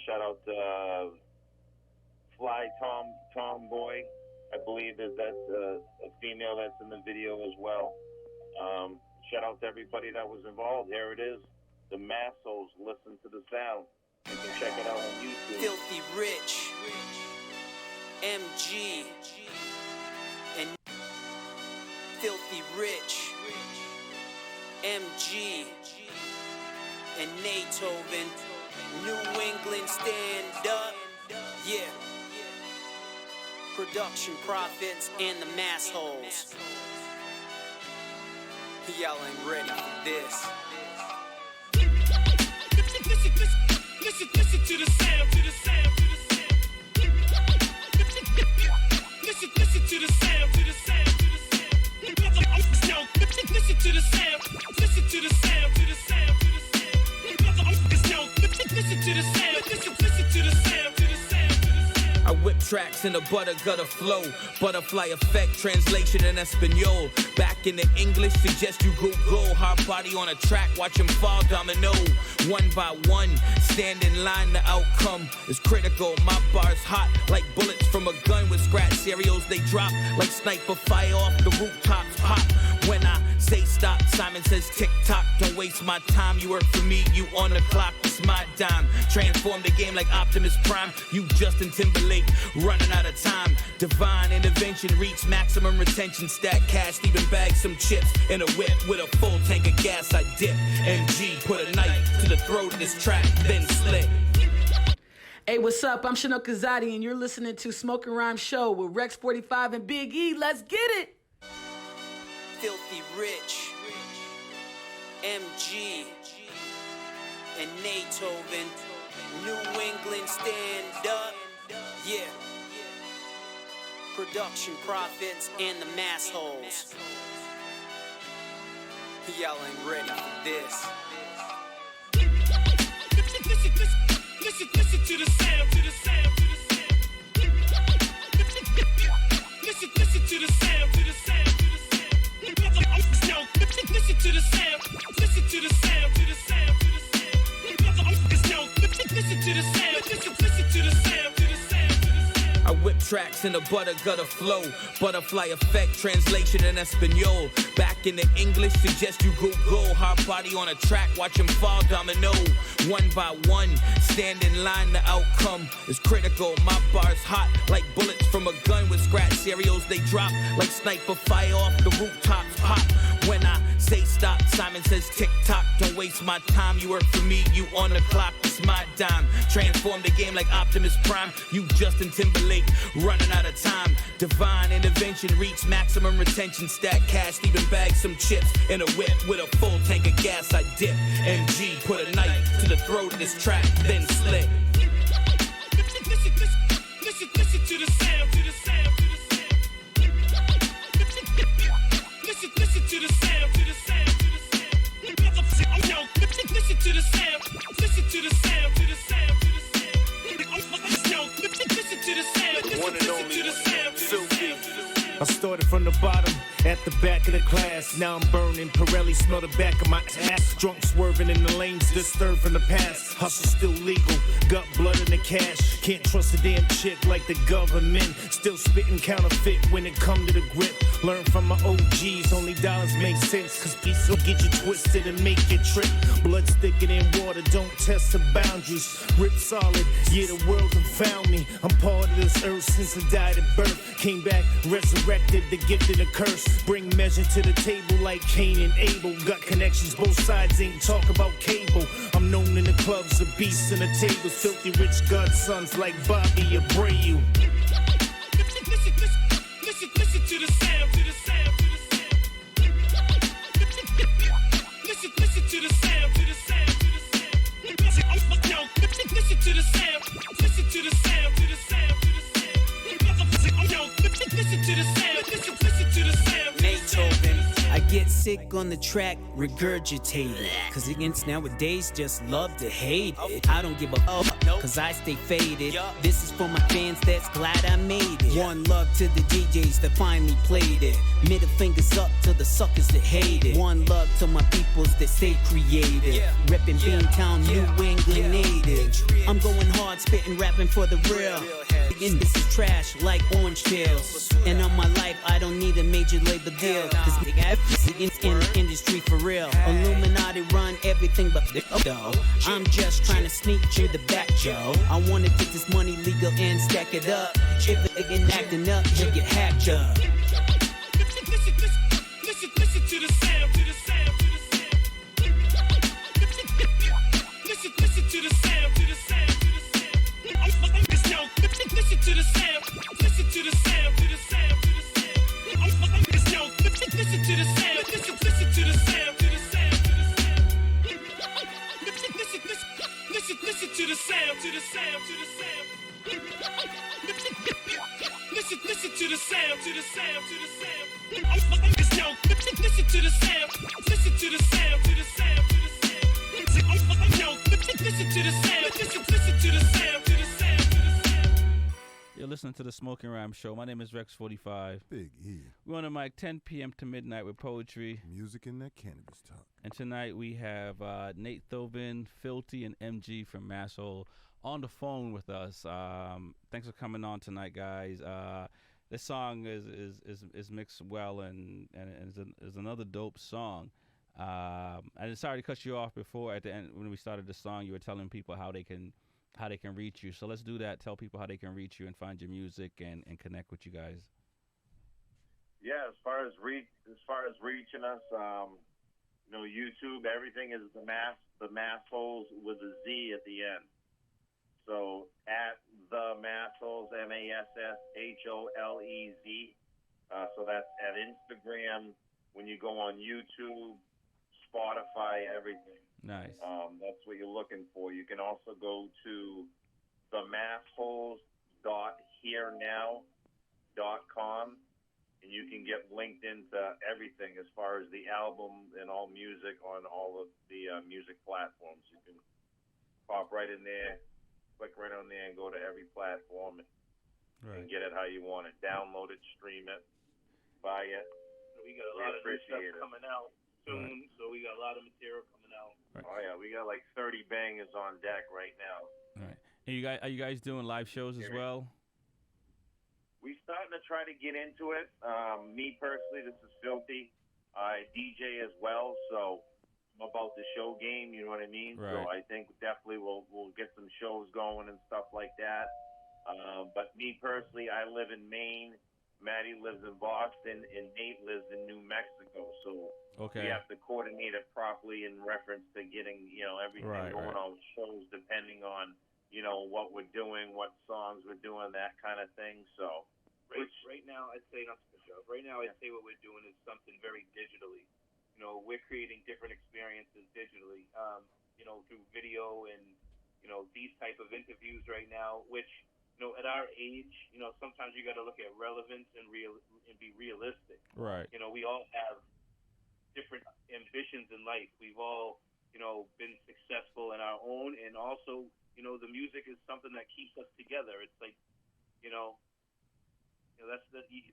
Shout out to Fly Tomboy, I believe that's a female that's in the video as well. Shout out to everybody that was involved. Here it is, the Massholez. Listen to the sound. You can check it out on YouTube. Filthy Rich, MG, and Filthy Rich, MG, and Natoven. New England stand up, yeah. Production Profits and the Massholez. Y'all ain't ready for this. Listen to the sound, to the sound, to the sound. Listen to the sound, to the sound, to the sound. Listen to the sound, listen to the sound, to the sound, to the sound. Listen to the sound, listen to the sound, to the sound, to the sound. I whip tracks in a butter gutter flow. Butterfly effect, translation in Espanol. Back in the English, suggest you Google. Hard body on a track, watch him fall domino. One by one, stand in line, the outcome is critical. My bars hot like bullets from a gun with scratch cereals. They drop like sniper fire off the rooftops pop. When I say stop, Simon says tick tock. Don't waste my time, you work for me, you on the clock, it's my dime. Transform the game like Optimus Prime. You Justin Timberlake, running out of time. Divine intervention, reach maximum retention. Stack cash, even bag some chips. In a whip with a full tank of gas, I dip. MG, put a knife to the throat of this track, then slit. Hey, what's up? I'm Chanel Kazadi, and you're listening to Smokin Rhyme Show with Rex 45 and Big E. Let's get it! Filthy Rich, MG, and Natoven. New England stand up, yeah. Production Profits and the Massholez. Y'all ain't ready for this. Listen to the sound, to the sound, to the sound. Listen to the sound, to the sound, to the sound. Listen to the sound, listen to the sound, to the sound, to the sound. Listen to the sound, listen to the sound, to the sound. I whip tracks in a butter gutter flow. Butterfly effect, translation in Espanol. Back in the English, suggest you Google. Hard body on a track, watch him fall domino. One by one, stand in line, the outcome is critical. My bars hot like bullets from a gun with scratch cereals. They drop like sniper fire off the rooftops pop. When I say stop, Simon says tick tock. Don't waste my time, you work for me, you on the clock, it's my dime. Transform the game like Optimus Prime. You Justin Timberlake, running out of time. Divine intervention, reach maximum retention. Stack cash, even bag some chips. In a whip with a full tank of gas, I dip. MG, put a knife to the throat of this track, then slit. Listen to the sound, to the sound, to the sound. Listen to the sound, to the sound, to the sound. Listen to the sound, listen to the sound, to the sound, to the sound. Listen to the sound, listen to the sound, filthy. I started from the bottom, at the back of the class. Now I'm burning, Pirelli smell the back of my ass. Drunk swerving in the lanes, disturbed from the past. Hustle still legal, got blood in the cash. Can't trust a damn chick like the government. Still spitting counterfeit when it come to the grip. Learn from my OGs, only dollars make sense. Cause peace will get you twisted and make you trip. Blood thicker than water, don't test the boundaries. Rip solid, yeah, the world confound me. I'm part of this earth since I died at birth. Came back, resurrected, the gift and the curse. Bring measure to the table like Cain and Abel. Got connections, both sides ain't talk about cable. I'm known in the clubs, the beasts and the tables. Filthy rich godsons like Bobby Abreu. Listen to the sound, to the sound, to the sound. Listen to the sound, to the sound, to the sound. Listen to the sound, listen to the sound, to the sound, to the sound. Listen to the sound, listen to the sound, to the sound. Natoven. I get sick on the track, regurgitate it. Cause against nowadays just love to hate it. I don't give a fuck, cause I stay faded. This is for my fans that's glad I made it. One love to the DJs that finally played it. Middle fingers up to the suckers that hate it. One love to my peoples that stay creative. Reppin' Beantown, New England native. I'm going hard, spitting, rapping for the real. Again, this is trash like orange pills. And on my life, I don't need a major label deal. Cause it's in the industry for real. Illuminati run everything but the dough. I'm just trying to sneak through the back, Joe. I wanna get this money legal and stack it up. If it ain't acting up, you get hacked up. Listen to the sound, to the sound, to the sound. Listen to the sound, to the sound, to the sound. Listen to the sound, listen to the sound, to the sound, to the sound. Listen to the sound, listen to the sound, to the sound, to the sound. Listen to the sound, to the sound, to the sound. Listen to the sound, to the sound, to the sound. Listen to the sound, listen to the sound, to the sound, to the sound. Listen to the sound, listen to the sound, to the sound. You're listening to the Smokin' Rhyme Show. My name is Rex45. Big E. We're on the mic 10 p.m. to midnight with poetry. Music and that cannabis talk. And tonight we have Nate Thobin, Filthy, and MG from Massholez on the phone with us. Thanks for coming on tonight, guys. This song is mixed well and is another dope song. And sorry to cut you off before at the end when we started the song. You were telling people how they can reach you. So let's do that. Tell people how they can reach you and find your music and connect with you guys. Yeah, as far as reaching us, YouTube, everything is the Massholez with a Z at the end. So at the Massholez, Massholez. So that's at Instagram. When you go on YouTube, Spotify, everything. Nice. That's what you're looking for. You can also go to theMassholez.hearenow.com, and you can get linked into everything as far as the album and all music on all of the music platforms. You can pop right in there, click right on there, and go to every platform and get it how you want it. Download it, stream it, buy it. We got a lot of new stuff coming out soon, so we got a lot of material coming out. Right. Oh yeah, we got like 30 bangers on deck right now. All right. And are you guys doing live shows as well? We starting to try to get into it. Me personally, this is Filthy. I DJ as well, so I'm about the show game. You know what I mean? Right. So I think definitely we'll get some shows going and stuff like that. But me personally, I live in Maine. Maddie lives in Boston, and Nate lives in New Mexico. So we have to coordinate it properly in reference to getting, everything going on shows, depending on, what we're doing, what songs we're doing, that kind of thing. So, right now, I'd say not to show. Right now, I'd say what we're doing is something very digitally. We're creating different experiences digitally, through video and, these type of interviews right now, which, at our age, sometimes you got to look at relevance and be realistic. Right. We all have different ambitions in life. We've all, been successful in our own, and also, the music is something that keeps us together. It's like, it's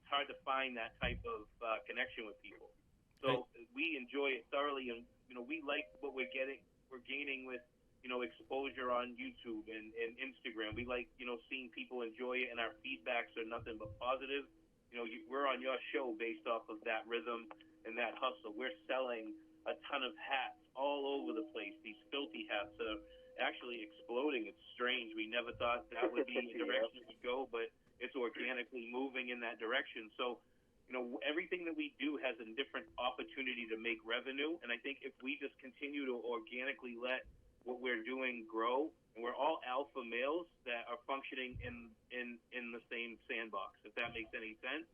hard to find that type of connection with people. So we enjoy it thoroughly, and we like what we're getting. We're gaining with exposure on YouTube and Instagram. We like seeing people enjoy it, and our feedbacks are nothing but positive. We're on your show based off of that rhythm and that hustle. We're selling a ton of hats all over the place. These Filthy hats are actually exploding. It's strange. We never thought that would be the direction it would go, but it's organically moving in that direction. So, everything that we do has a different opportunity to make revenue. And I think if we just continue to organically let what we're doing grow, and we're all alpha males that are functioning in the same sandbox, if that makes any sense,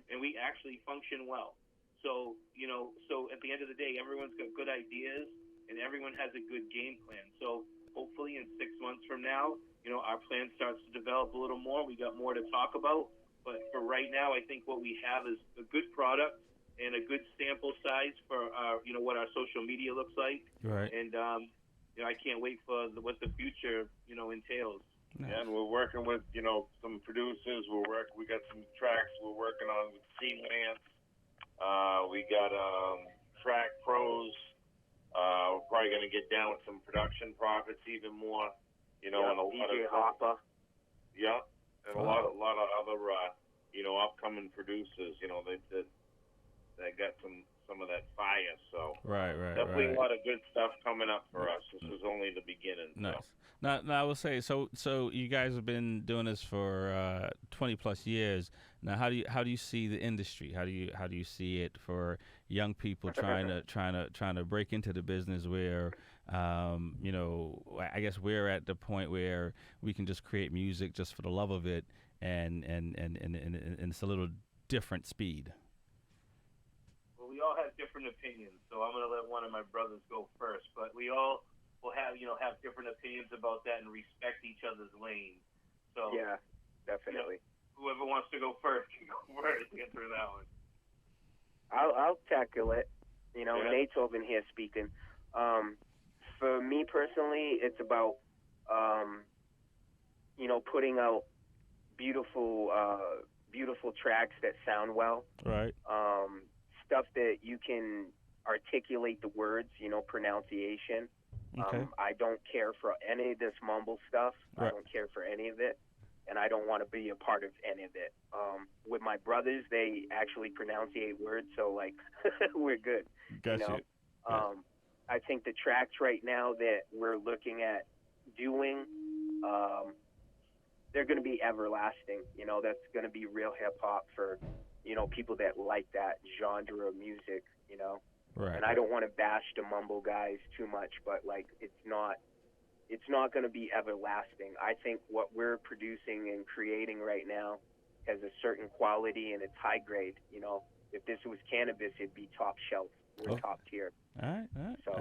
and we actually function well. So, so at the end of the day, everyone's got good ideas, and everyone has a good game plan. So hopefully in 6 months from now, our plan starts to develop a little more. We got more to talk about. But for right now, I think what we have is a good product and a good sample size for what our social media looks like. Right. And I can't wait for what the future entails. Nice. Yeah, and we're working with some producers. We got some tracks we're working on with C-Lance. We got track pros. We're probably gonna get down with some production profits even more. And a lot DJ of Hopper. Yeah, and a lot of other upcoming producers. That got some of that fire. So Right. definitely a lot of good stuff coming up for us. This is only the beginning. Nice. So. Now, I will say, so you guys have been doing this for 20 plus years. Now, how do you see the industry? How do you see it for young people trying to break into the business where I guess we're at the point where we can just create music just for the love of it, and it's a little different speed. Well, we all have different opinions, so I'm going to let one of my brothers go first. But we all will have different opinions about that and respect each other's lane. So Yeah, definitely. Whoever wants to go first can go first. Get through that one. I'll tackle it. Yeah. Nate's over here speaking. For me personally, it's about putting out beautiful tracks that sound well. Right. Stuff that you can articulate the words, pronunciation. Okay. I don't care for any of this mumble stuff. Right. I don't care for any of it, and I don't want to be a part of any of it. With my brothers, they actually pronunciate words, so we're good. Gotcha. I think the tracks right now that we're looking at doing, they're going to be everlasting. That's going to be real hip hop for people that like that genre of music. Right. And I don't want to bash the mumble guys too much, but it's not going to be everlasting. I think what we're producing and creating right now has a certain quality and it's high grade. If this was cannabis, it'd be top shelf. We're top tier. All right. So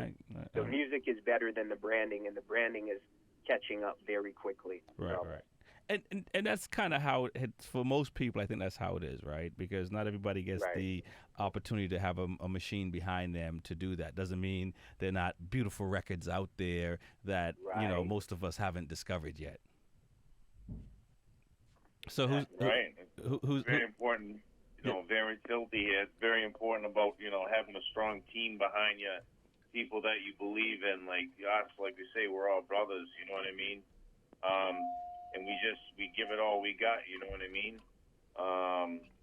the music is better than the branding, and the branding is catching up very quickly. Right. And that's kind of how it's for most people. I think that's how it is, right? Because not everybody gets the opportunity to have a machine behind them to do that. Doesn't mean they're not beautiful records out there that most of us haven't discovered yet. So who's very important? Very filthy here. It's very important about having a strong team behind you, people that you believe in, like us. Like we say, we're all brothers. You know what I mean? And we give it all we got, you know what I mean?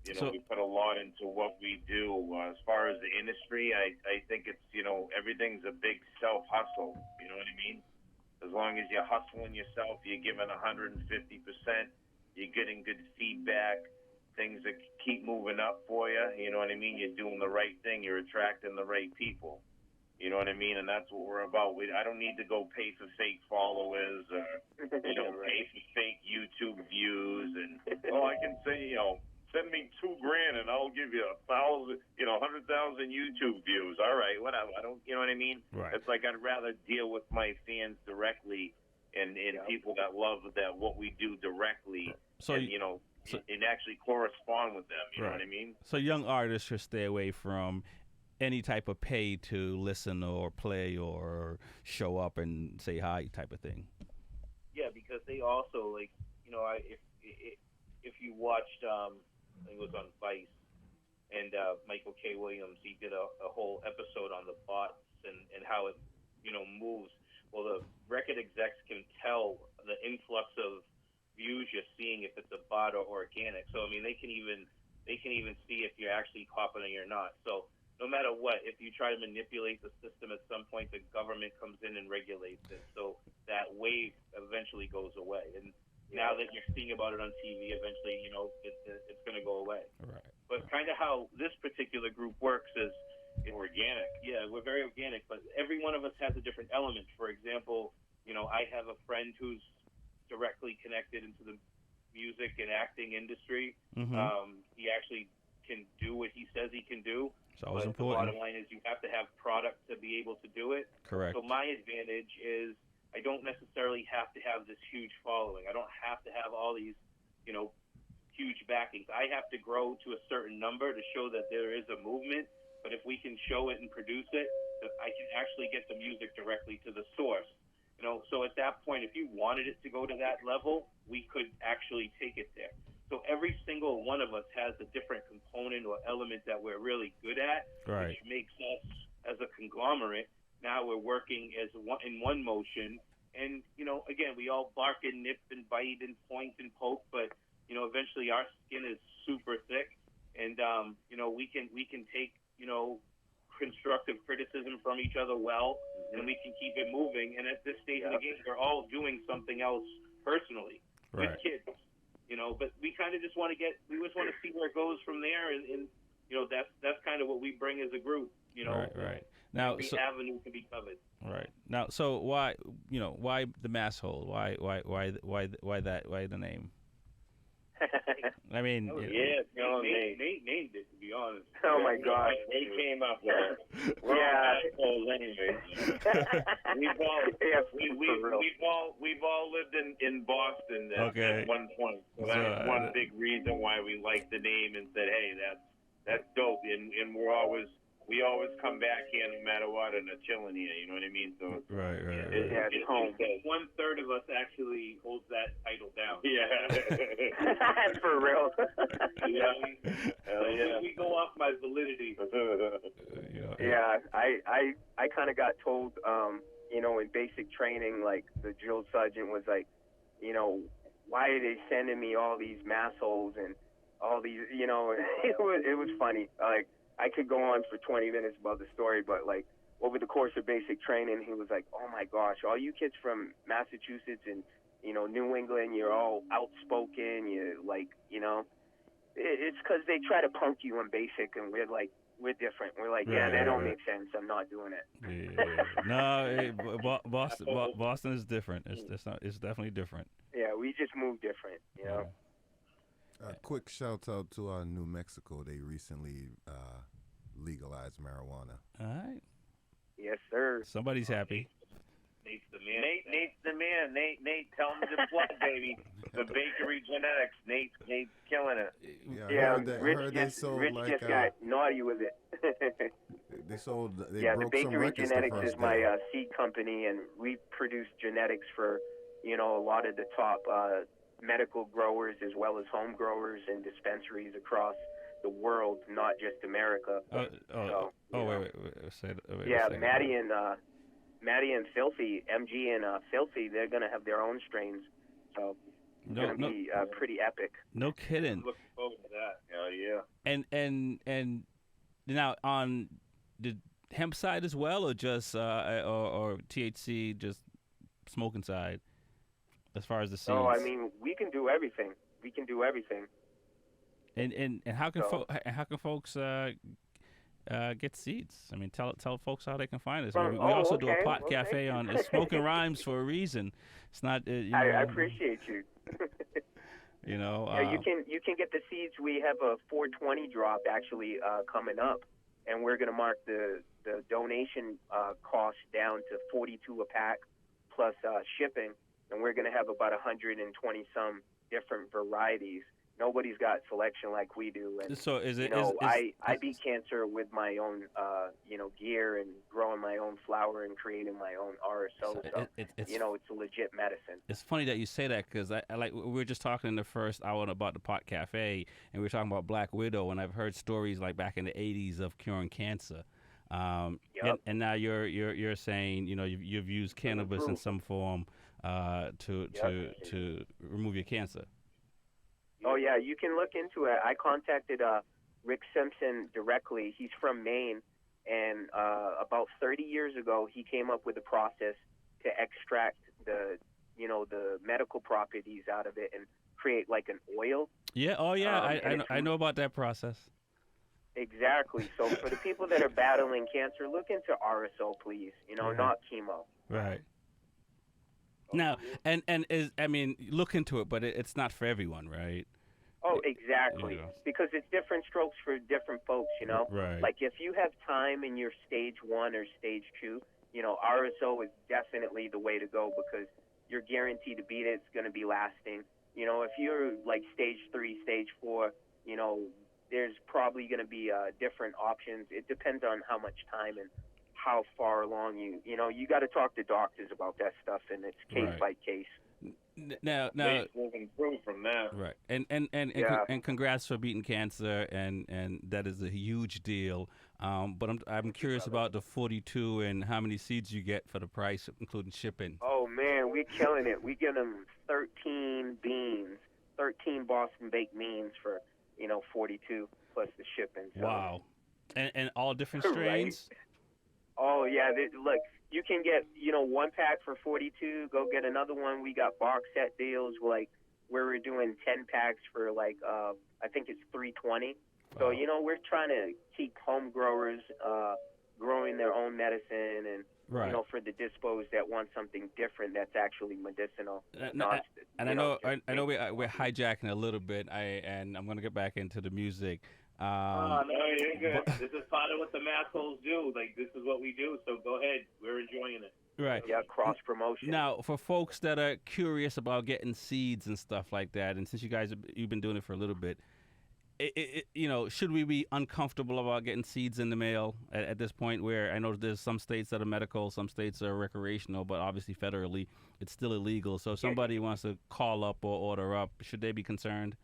We put a lot into what we do. As far as the industry, I think it's, everything's a big self-hustle, you know what I mean? As long as you're hustling yourself, you're giving 150%, you're getting good feedback, things that keep moving up for you, you know what I mean? You're doing the right thing, you're attracting the right people. You know what I mean? And that's what we're about. I don't need to go pay for fake followers or, pay for fake YouTube views. And, I can say, send me $2,000 and I'll give you 100,000 YouTube views. All right, whatever. I don't, you know what I mean? Right. It's like I'd rather deal with my fans directly and people that love what we do directly. So, and actually correspond with them. You know what I mean? So young artists should stay away from any type of pay to listen or play or show up and say hi type of thing. Yeah, because they also if you watched, I think it was on Vice, and Michael K. Williams, he did a whole episode on the bots and how it moves. Well, the record execs can tell the influx of views you're seeing if it's a bot or organic. So I mean, they can even see if you're actually copying or not. So no matter what, if you try to manipulate the system at some point, the government comes in and regulates it. So that wave eventually goes away. And now that you're seeing about it on TV, eventually, it's going to go away. Right. But kind of how this particular group works is organic. Yeah, we're very organic, but every one of us has a different element. For example, I have a friend who's directly connected into the music and acting industry. Mm-hmm. He actually can do what he says he can do. It's always but important. The bottom line is you have to have product to be able to do it. Correct. So my advantage is I don't necessarily have to have this huge following. I don't have to have all these, huge backings. I have to grow to a certain number to show that there is a movement. But if we can show it and produce it, that I can actually get the music directly to the source. So at that point, if you wanted it to go to that level, we could actually take it there. So every single one of us has a different component or element that we're really good at, Right. which makes us as a conglomerate. Now we're working as in one motion, and again, we all bark and nip and bite and point and poke, but eventually our skin is super thick, and we can take constructive criticism from each other well, and we can keep it moving. And at this stage of the game, we're all doing something else personally with Right. kids, but we kind of just want to see where it goes from there, and that's kind of what we bring as a group. Right. Now, every avenue can be covered. Right. Now, so why the Massholez? Why the name? I mean, Yeah, Nate named it, to be honest. Oh my gosh. They came up with it. Yeah. Anyways. We've all lived in Boston at one point. So that's one big reason why we liked the name and said, hey, that's dope. And we always come back here no matter what and are chilling here, you know what I mean? So right. It's home. 1/3 of us actually holds that title down. Yeah. For real. We go off my validity. Yeah, I kind of got told, in basic training, like the drill sergeant was like, why are they sending me all these Massholez and all these, it was funny. Like, I could go on for 20 minutes about the story, but like over the course of basic training, he was like, oh my gosh, all you kids from Massachusetts and, New England, you're all outspoken. You're like, it's because they try to punk you in basic, and we're different. We're like, that don't make sense. I'm not doing it. Yeah. No, Boston is different. It's definitely different. Yeah, we just move different, A quick shout out to New Mexico. They recently legalized marijuana. All right. Yes, sir. Somebody's happy. Nate's the man. Nate's the man. Nate, tell him to plug, baby. The bakery genetics. Nate's killing it. Yeah, Rich just got naughty with it. They broke the some bakery records genetics the is first my day. seed company, and we produce genetics for a lot of the top medical growers as well as home growers and dispensaries across the world, not just America. Wait. Say it. Wait Yeah, a second. Maddie and Filthy, MG and Filthy, they're gonna have their own strains, so it's gonna be pretty epic. No kidding. Looking forward to that. Oh yeah. And now on the hemp side as well, or just or THC, just smoking side, as far as the seeds. No, I mean we can do everything. And how can folks get seeds? I mean, tell folks how they can find us. We also do a pot cafe on Smokin Rhymes for a reason. It's not. I appreciate you. Yeah, you can get the seeds. We have a 420 drop actually coming up, and we're gonna mark the donation cost down to 42 a pack plus shipping, and we're gonna have about 120 some different varieties. Nobody's got selection like we do. And, so is it? I beat cancer with my own, gear and growing my own flower and creating my own RSO. So, it's a legit medicine. It's funny that you say that because I like we were just talking in the first hour about the Pot Cafe, and we were talking about Black Widow, and I've heard stories like back in the '80s of curing cancer. And now you're saying you've used cannabis in some form to remove your cancer. Oh, yeah, you can look into it. I contacted Rick Simpson directly. He's from Maine, and about 30 years ago, he came up with a process to extract the medical properties out of it and create like an oil. Yeah, I know about that process. Exactly. So for the people that are battling cancer, look into RSO, please. Not chemo. Right. Now, look into it, but it's not for everyone, right? Oh, exactly. Because it's different strokes for different folks, Right. Like if you have time and you're stage 1 or stage 2, RSO is definitely the way to go because you're guaranteed to beat it. It's going to be lasting. If you're like stage 3, stage 4, there's probably going to be different options. It depends on how much time and how far along you got to talk to doctors about that stuff, and it's case by case. Now, Moving through from that. right, and congrats for beating cancer, and that is a huge deal. But I'm curious about the 42 and how many seeds you get for the price, including shipping. Oh man, we're killing it. We get them 13 beans, 13 Boston baked beans for 42 plus the shipping. So. Wow, and all different strains. Right? Oh yeah, look, you can get 1 pack for 42. Go get another one. We got box set deals like where we're doing 10 packs for like I think it's 320. So we're trying to keep home growers growing their own medicine, and for the disposed that want something different that's actually medicinal. I know we're hijacking a little bit. I'm going to get back into the music. No, you're good. This is part of what the Massholez do. Like, this is what we do. So go ahead. We're enjoying it. Right. Yeah, cross promotion. Now, for folks that are curious about getting seeds and stuff like that, and since you've been doing it for a little bit, should we be uncomfortable about getting seeds in the mail at this point? Where I know there's some states that are medical, some states are recreational, but obviously federally it's still illegal. So if somebody wants to call up or order up, should they be concerned?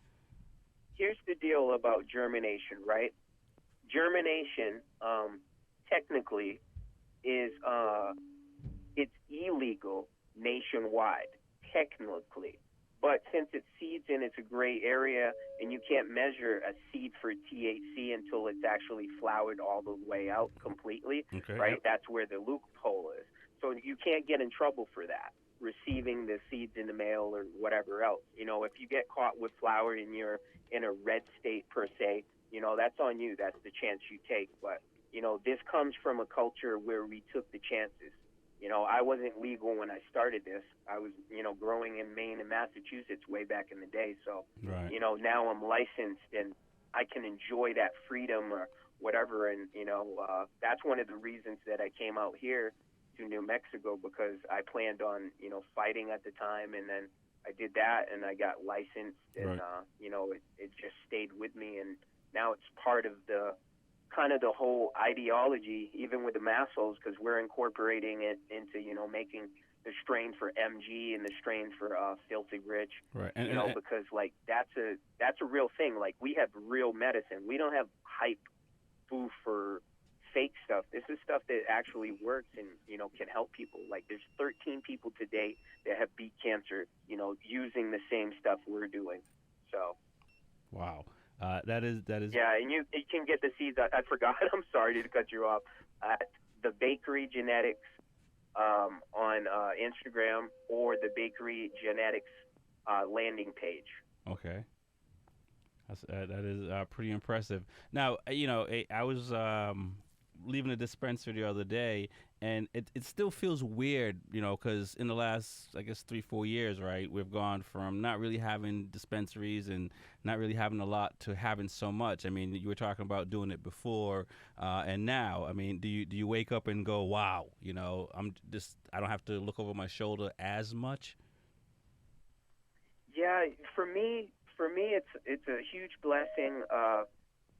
Here's the deal about germination, right? Germination, technically, is it's illegal nationwide, technically. But since it's seeds and it's a gray area, and you can't measure a seed for THC until it's actually flowered all the way out completely, right? Yep. That's where the loophole is. So you can't get in trouble for that, receiving the seeds in the mail or whatever else. If you get caught with flower and you're in a red state per se, that's on you. That's the chance you take. But, this comes from a culture where we took the chances. I wasn't legal when I started this. I was, growing in Maine and Massachusetts way back in the day. So, now I'm licensed and I can enjoy that freedom or whatever. And, that's one of the reasons that I came out here to New Mexico, because I planned on, fighting at the time. And then I did that and I got licensed and, it just stayed with me. And now it's part of the kind of the whole ideology, even with the Massholez, because we're incorporating it into, making the strain for MG and the strain for Filthy Rich, right? Because like that's a real thing. Like, we have real medicine. We don't have hype booth for fake stuff. This is stuff that actually works and, can help people. Like, there's 13 people to date that have beat cancer, using the same stuff we're doing. So. Wow. That is. Yeah, and you can get the seeds. I forgot. I'm sorry to cut you off. At the Bakery Genetics on Instagram, or the Bakery Genetics landing page. Okay. That is pretty impressive. Now, I was leaving a dispensary the other day, and it still feels weird, because in the last, I guess, 3-4 years, right, we've gone from not really having dispensaries and not really having a lot to having so much. I mean, you were talking about doing it before and now. I mean, do you wake up and go, wow, I don't have to look over my shoulder as much? Yeah, for me, it's a huge blessing,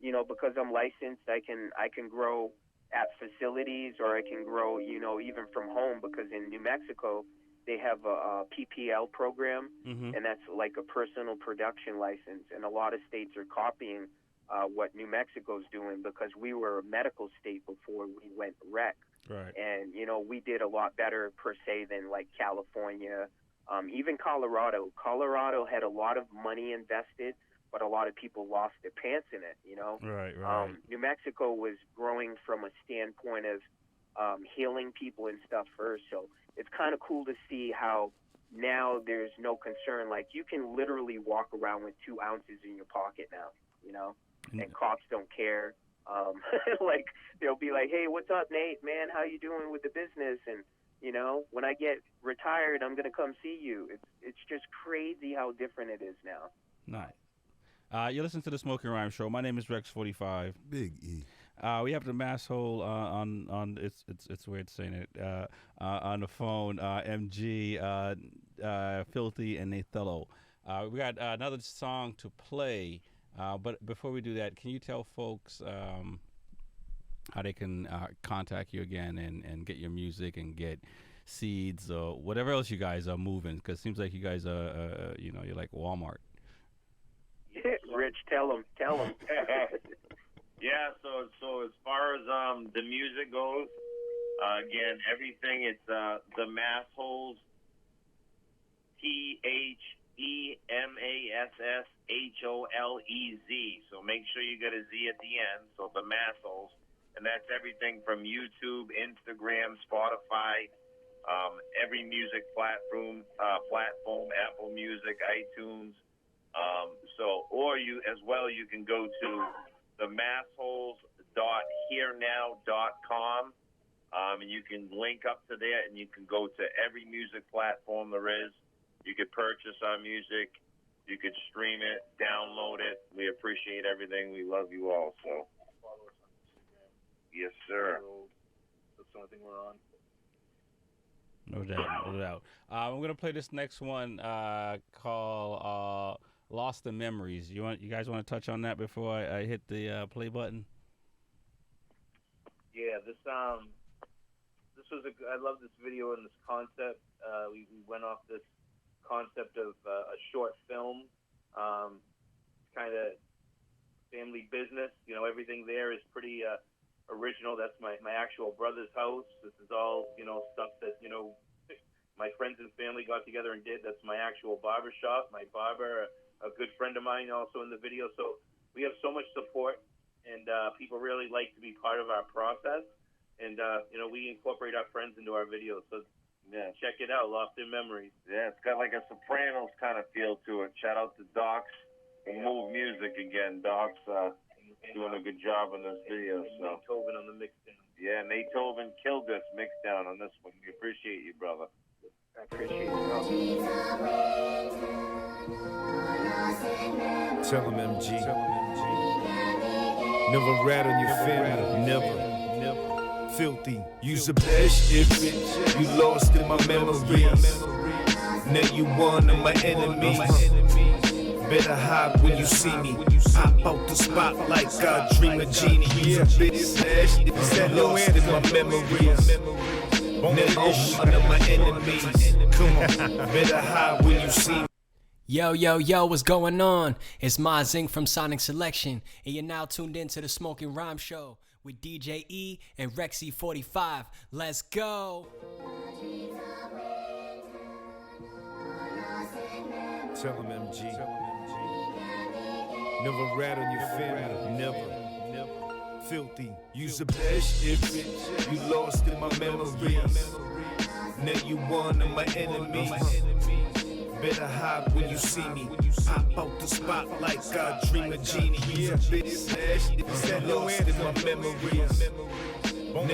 because I'm licensed. I can grow at facilities, or I can grow, even from home, because in New Mexico they have a PPL program, and that's like a personal production license. And a lot of states are copying what New Mexico's doing, because we were a medical state before we went rec. Right. And, we did a lot better per se than like California, even Colorado. Colorado had a lot of money invested, but a lot of people lost their pants in it, Right. New Mexico was growing from a standpoint of healing people and stuff first. So it's kind of cool to see how now there's no concern. Like, you can literally walk around with 2 ounces in your pocket now, and cops don't care. Like, they'll be like, hey, what's up, Nate, man? How you doing with the business? And, when I get retired, I'm going to come see you. It's just crazy how different it is now. Nice. You listen to the Smokin Rhyme Show. My name is Rex45. Big E. We have the Massholez on it's weird saying it on the phone. MG, Filthy, and Nathello. We got another song to play, but before we do that, can you tell folks how they can contact you again and get your music and get seeds or whatever else you guys are moving? Because it seems like you guys are, you're like Walmart. Yeah, Rich, tell them. Yeah, so as far as the music goes, again, everything, it's the Massholez, THEMASSHOLEZ. So make sure you get a Z at the end, so the Massholez. And that's everything from YouTube, Instagram, Spotify, every music platform, Apple Music, iTunes. Or you can go to the Massholez.hearenow.com, and you can link up to there, and you can go to every music platform there is. You could purchase our music. You could stream it, download it. We appreciate everything. We love you all. So. Follow us on Instagram. Yes, sir. That's the only thing we're on. No doubt. I'm gonna play this next one called "Lost in Memories." You guys want to touch on that before I hit the play button? Yeah, this was I love this video and this concept. We went off this concept of a short film, kind of family business. Everything there is pretty original. That's my actual brother's house. This is all stuff that my friends and family got together and did. That's my actual barber shop. My barber, a good friend of mine, also in the video. So we have so much support, and people really like to be part of our process. And we incorporate our friends into our videos. So yeah, check it out, Lost in Memories. Yeah, it's got like a Sopranos kind of feel to it. Shout out to Docs and Move Music again. Docs doing a good job on this video. And Nate Tobin on the mixdown. Yeah, Nate Tobin killed this mixdown on this one. We appreciate you, brother. I appreciate you. Tell him, MG. Never rat on your family. Never. Filthy. You's a bitch if you lost in my memories. Now you one of my enemies. Better hide when you see me. Pop out the spot like I dream a genie. You's a bitch that lost in my memories. Now you one of my enemies. Come on, better hide when you see me. Yo, what's going on? It's Ma Zing from Sonic Selection, and you're now tuned in to the Smokin' Rhyme Show with DJ E and Rexy45. Let's go! Tell him, MG. Never rat on your family. Never. Filthy. You's a bitch if you lost in my memories. Now you one of my enemies. Better hide when you see me. Pop out the spot like I dream a genie. You's a bitch that lost in my memories. Now you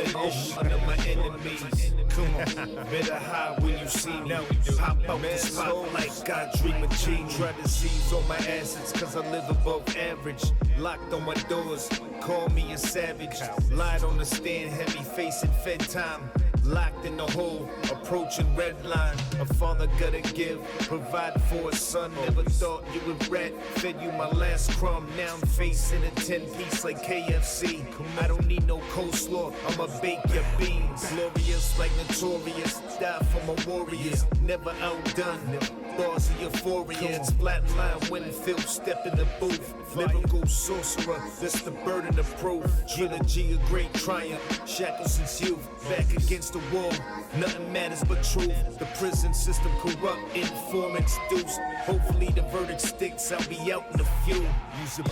one of my enemies. Come on, better hide when you see me. Pop out the spot like I dream a genie. Try to seize all my assets cause I live above average. Locked on my doors, call me a savage. Lied on the stand, heavy facing fed time. Locked in the hole, approaching red line. A father gotta give, provide for a son. Never thought you would rat, fed you my last crumb. Now I'm facing a 10-piece like KFC. I don't need no coleslaw, I'ma bake your beans. Glorious like notorious, die for my warriors. Never outdone, bars of euphoria. It's flatline when Phil step in the booth. Lyrical sorcerer, that's the burden of proof. Trilogy of great triumph, shackled since youth. Back against the wall, nothing matters but truth. The prison system corrupt, informants deuce. Hopefully the verdict sticks, I'll be out in the few. Use a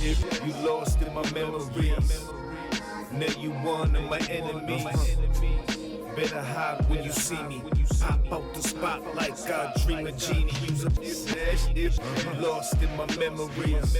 if you lost in my memories. Now you one of my enemies. Better hide when you see me. Pop out the spot like I dream a genie. Use a if you lost in my memories.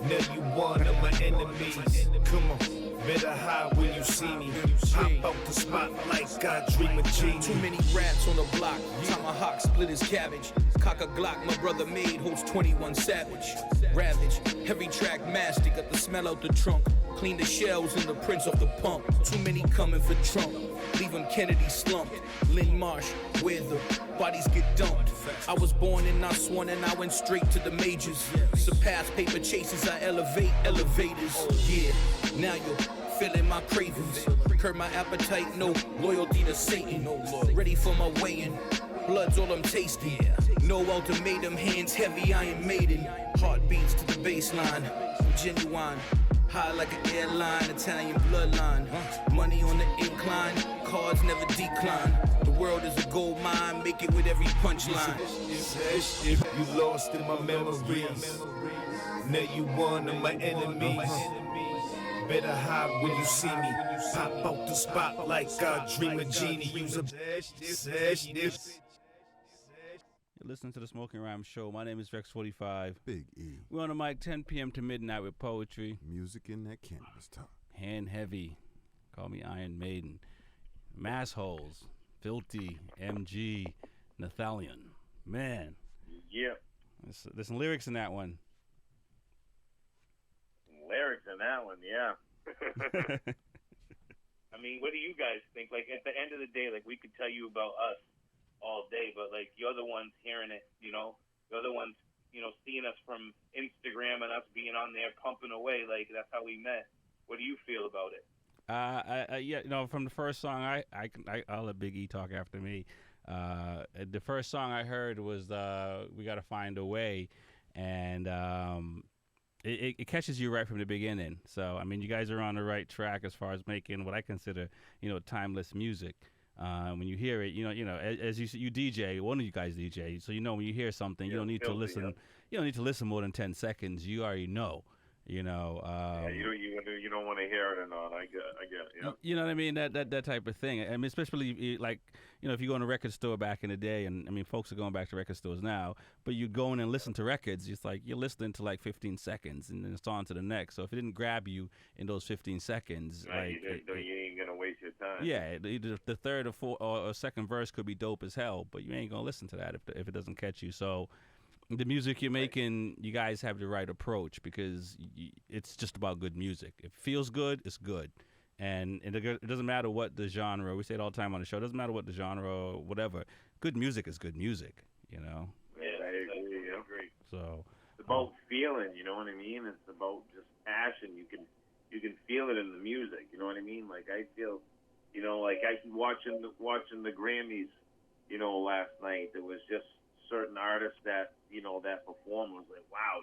Now you one of my enemies. Come on. Better hide when you see me. Pop out the spot like I dream a genie. Too many rats on the block. Tomahawk split his cabbage. Cock a Glock my brother made holds 21 Savage. Ravage, heavy track mastic, got the smell out the trunk. Clean the shells and the prints off the pump. Too many coming for Trump. Leaving Kennedy slumped. Lynn Marsh, where the bodies get dumped. I was born and not sworn and I went straight to the majors. Surpass paper chases, I elevate elevators. Yeah, now you're feeling my cravings. Curb my appetite, no loyalty to Satan. Ready for my weighing. Blood's all I'm tasting. No ultimatum, hands heavy, Iron Maiden. Heartbeats to the baseline. I'm genuine. High like an airline, Italian bloodline. Money on the incline, cards never decline. The world is a gold mine, make it with every punchline. If you lost in my memories, now you one of my enemies. Better hide when you see me. Pop out the spot like I dream a genie. Use a You're listening to the Smoking Rhyme Show. My name is Rex45. Big E. We're on the mic 10 p.m. to midnight with poetry. Music in that cannabis talk. Hand heavy. Call me Iron Maiden. Massholez. Filthy. MG. Nathalion. Man. Yeah. There's some lyrics in that one. Lyrics in that one, yeah. I mean, what do you guys think? Like, at the end of the day, like, we could tell you about us all day, but, like, you're the ones hearing it, you know? You're the ones, you know, seeing us from Instagram and us being on there pumping away. Like, that's how we met. What do you feel about it? Yeah, you know, from the first song, I'll let Big E talk after me. The first song I heard was We Gotta Find a Way, and it catches you right from the beginning. So, I mean, you guys are on the right track as far as making what I consider, you know, timeless music. When you hear it, you know, as you DJ, one of you guys DJ, so you know when you hear something, you don't need to listen. Yeah. You don't need to listen more than 10 seconds. You already know. You know. You don't want to hear it or not. I get it. Yeah. You know what I mean? That type of thing. I mean, especially like, you know, if you go in a record store back in the day, and I mean, folks are going back to record stores now, but you go in and listen to records, it's like you're listening to like 15 seconds, and then it's on to the next. So if it didn't grab you in those 15 seconds, Right, like you ain't gonna waste your time. yeah, the third or fourth or second verse could be dope as hell, but you ain't gonna listen to that if it doesn't catch you. So the music you're making, you guys have the right approach because it's just about good music. If it feels good, it's good. And it doesn't matter what the genre. We say it all the time on the show. It doesn't matter what the genre or whatever. Good music is good music, you know? Yeah, I agree. So it's about feeling, you know what I mean? It's about just passion. You can feel it in the music, you know what I mean? Like I feel, you know, like I watching the Grammys, you know, last night. There was just certain artists that, you know, that performed was like, wow,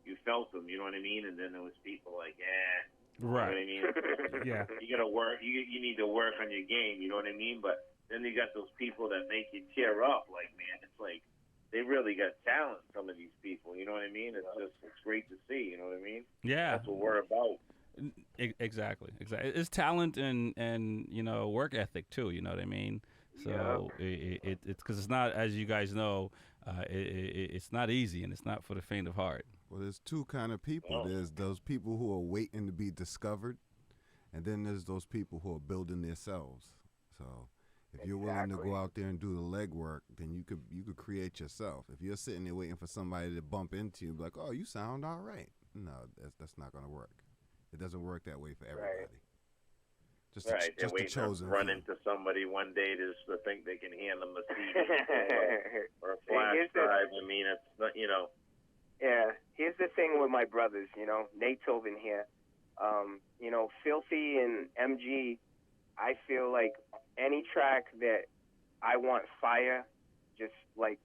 you felt them, you know what I mean? And then there was people like, right. You know what I mean? Yeah. You gotta work. You need to work on your game, you know what I mean? But then you got those people that make you tear up. Like, man, it's like they really got talent. Some of these people, you know what I mean? It's great to see, you know what I mean? Yeah. That's what we're about. Exactly. It's talent and you know, work ethic too. You know what I mean? So it's because it's not, as you guys know, it's not easy and it's not for the faint of heart. Well, there's two kind of people. There's those people who are waiting to be discovered, and then there's those people who are building themselves. So if you're willing to go out there and do the legwork, then you could create yourself. If you're sitting there waiting for somebody to bump into you, like, oh, you sound all right. No, that's not going to work. It doesn't work that way for everybody. Right. Just They're the waiting chosen to run few. into somebody one day just to think they can hand them a CD or a flash drive. I mean, it's not, you know. Yeah, here's the thing with my brothers, you know, Nate's here. You know, Filthy and MG, I feel like any track that I want fire, just like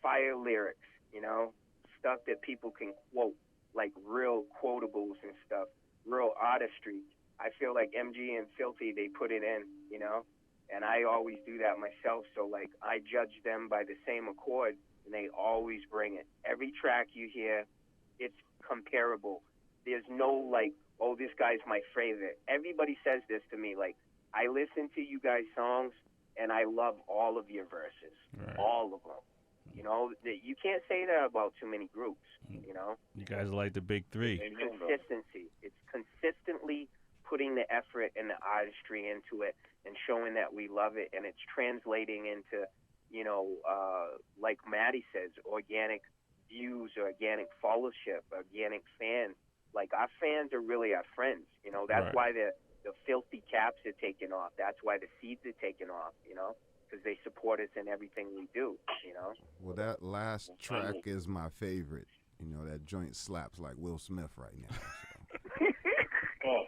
fire lyrics, you know, stuff that people can quote, like real quotables and stuff, real artistry. I feel like MG and Filthy, they put it in, you know, and I always do that myself. So, like, I judge them by the same accord, and they always bring it. Every track you hear, it's comparable. There's no, like, oh, this guy's my favorite. Everybody says this to me, like, I listen to you guys' songs, and I love all of your verses, all of them. You know, you can't say that about too many groups, you know. You guys are like the big three. Consistency. It's consistently putting the effort and the artistry into it and showing that we love it, and it's translating into, you know, like Maddie says, organic views, organic followership, organic fans. Like, our fans are really our friends, you know. That's Right. why the filthy caps are taken off. That's why the seeds are taken off, you know, because they support us in everything we do, you know. Well, that last track is my favorite. You know, that joint slaps like Will Smith right now. So. Oh.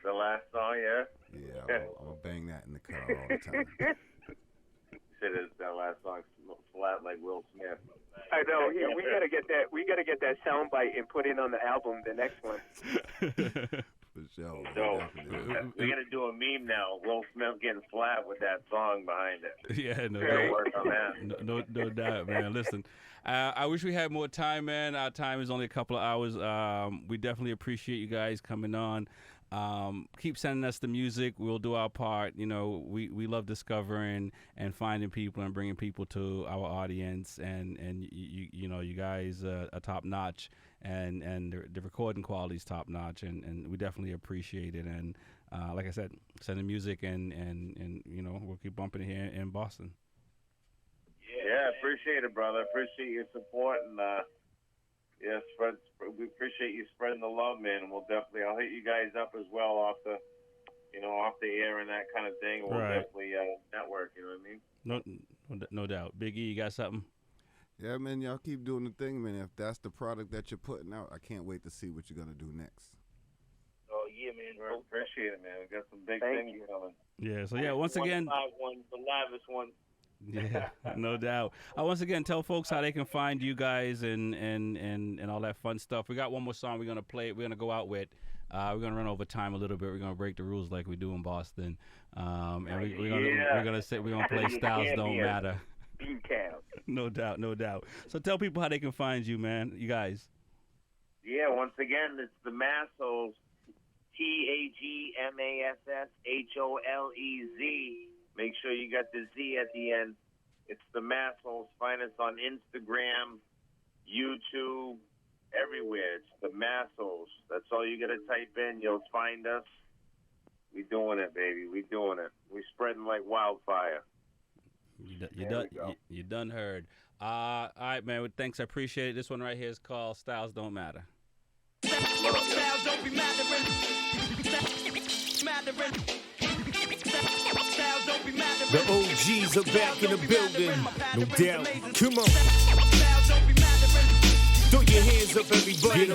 The last song, yeah? Yeah, I'm going to bang that in the car all the time. Shit, is that last song slap like Will Smith. I know. Yeah, we gotta get that. We gotta get that soundbite and put it on the album. The next one. For sure. So, we're gonna do a meme now. Will Smith getting slapped with that song behind it. Yeah, no Gotta doubt. work on that. No doubt, man. Listen, I wish we had more time, man. Our time is only a couple of hours. We definitely appreciate you guys coming on. Keep sending us the music. We'll do our part. You know, we love discovering and finding people and bringing people to our audience. And you know, you guys are top notch, and the recording quality is top notch, and we definitely appreciate it. And like I said, send the music, and you know, we'll keep bumping it here in Boston. Yeah, appreciate it, brother. Appreciate your support, and yeah, we appreciate you spreading the love, man. And I'll hit you guys up as well off the air and that kind of thing. We'll Right. definitely network. You know what I mean? No doubt. Big E, you got something? Yeah, man, y'all keep doing the thing, man. If that's the product that you're putting out, I can't wait to see what you're going to do next. Oh, yeah, man. We appreciate it, man. We got some big Thank things coming. Yeah. So yeah, once again. The livest one. Yeah, no doubt. Once again, tell folks how they can find you guys and all that fun stuff. We got one more song we're gonna play. We're gonna go out with. We're gonna run over time a little bit. We're gonna break the rules like we do in Boston. And we're gonna play Styles Don't Matter. Bean cow. No doubt. So tell people how they can find you, man. You guys. Yeah, once again, it's the Massholez. TAGMASSHOLEZ. Make sure you got the Z at the end. It's the Massholez. Find us on Instagram, YouTube, everywhere. It's the Massholez. That's all you got to type in. You'll find us. We doing it, baby. We doing it. We spreading like wildfire. You done heard. All right, man. Thanks. I appreciate it. This one right here is called Styles Don't Matter. Styles don't be mattering. The OGs are back in the building, no doubt. Come on. Throw your hands up, everybody.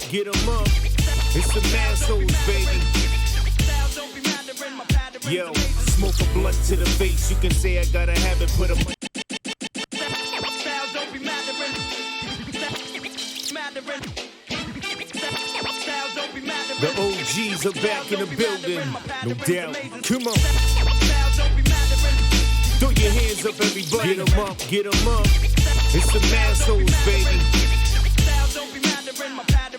Get 'em up. It's the Massholez, baby. Yo, smoke a blunt to the face. You can say I gotta have it, put 'em. The OGs are back in the building, no doubt. Come on. Throw your hands up, everybody. Get 'em up. It's the Massholez, baby.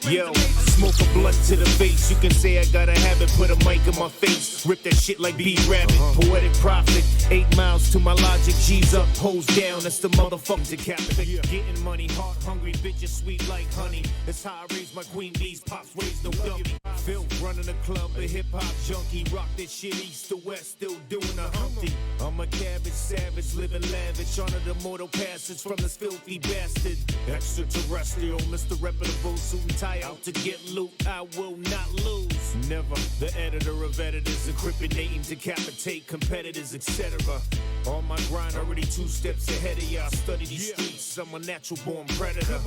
Yo, smoke a blunt to the face. You can say I gotta have it, put a mic in my face. Rip that shit like B-Rabbit. Poetic prophet. 8 miles to my logic. G's up, hoes down. That's the motherfucking decapitate. Getting money, heart hungry, bitches sweet like honey. That's how I raise my queen bees. Pops raised no dummy. Phil running the club, a hip hop junkie. Rock this shit east to west, still doing a Humpty. I'm a cabbage savage, living lavish. Honor the mortal passage from this filthy bastard. Extraterrestrial, Mr. Reputable, suit and tie out to get loot. I will not lose. Never. The editor of editors, incriminating, decapitate competitors, etc. On my grind, already 2 steps ahead of y'all. Study these streets, I'm a natural born predator.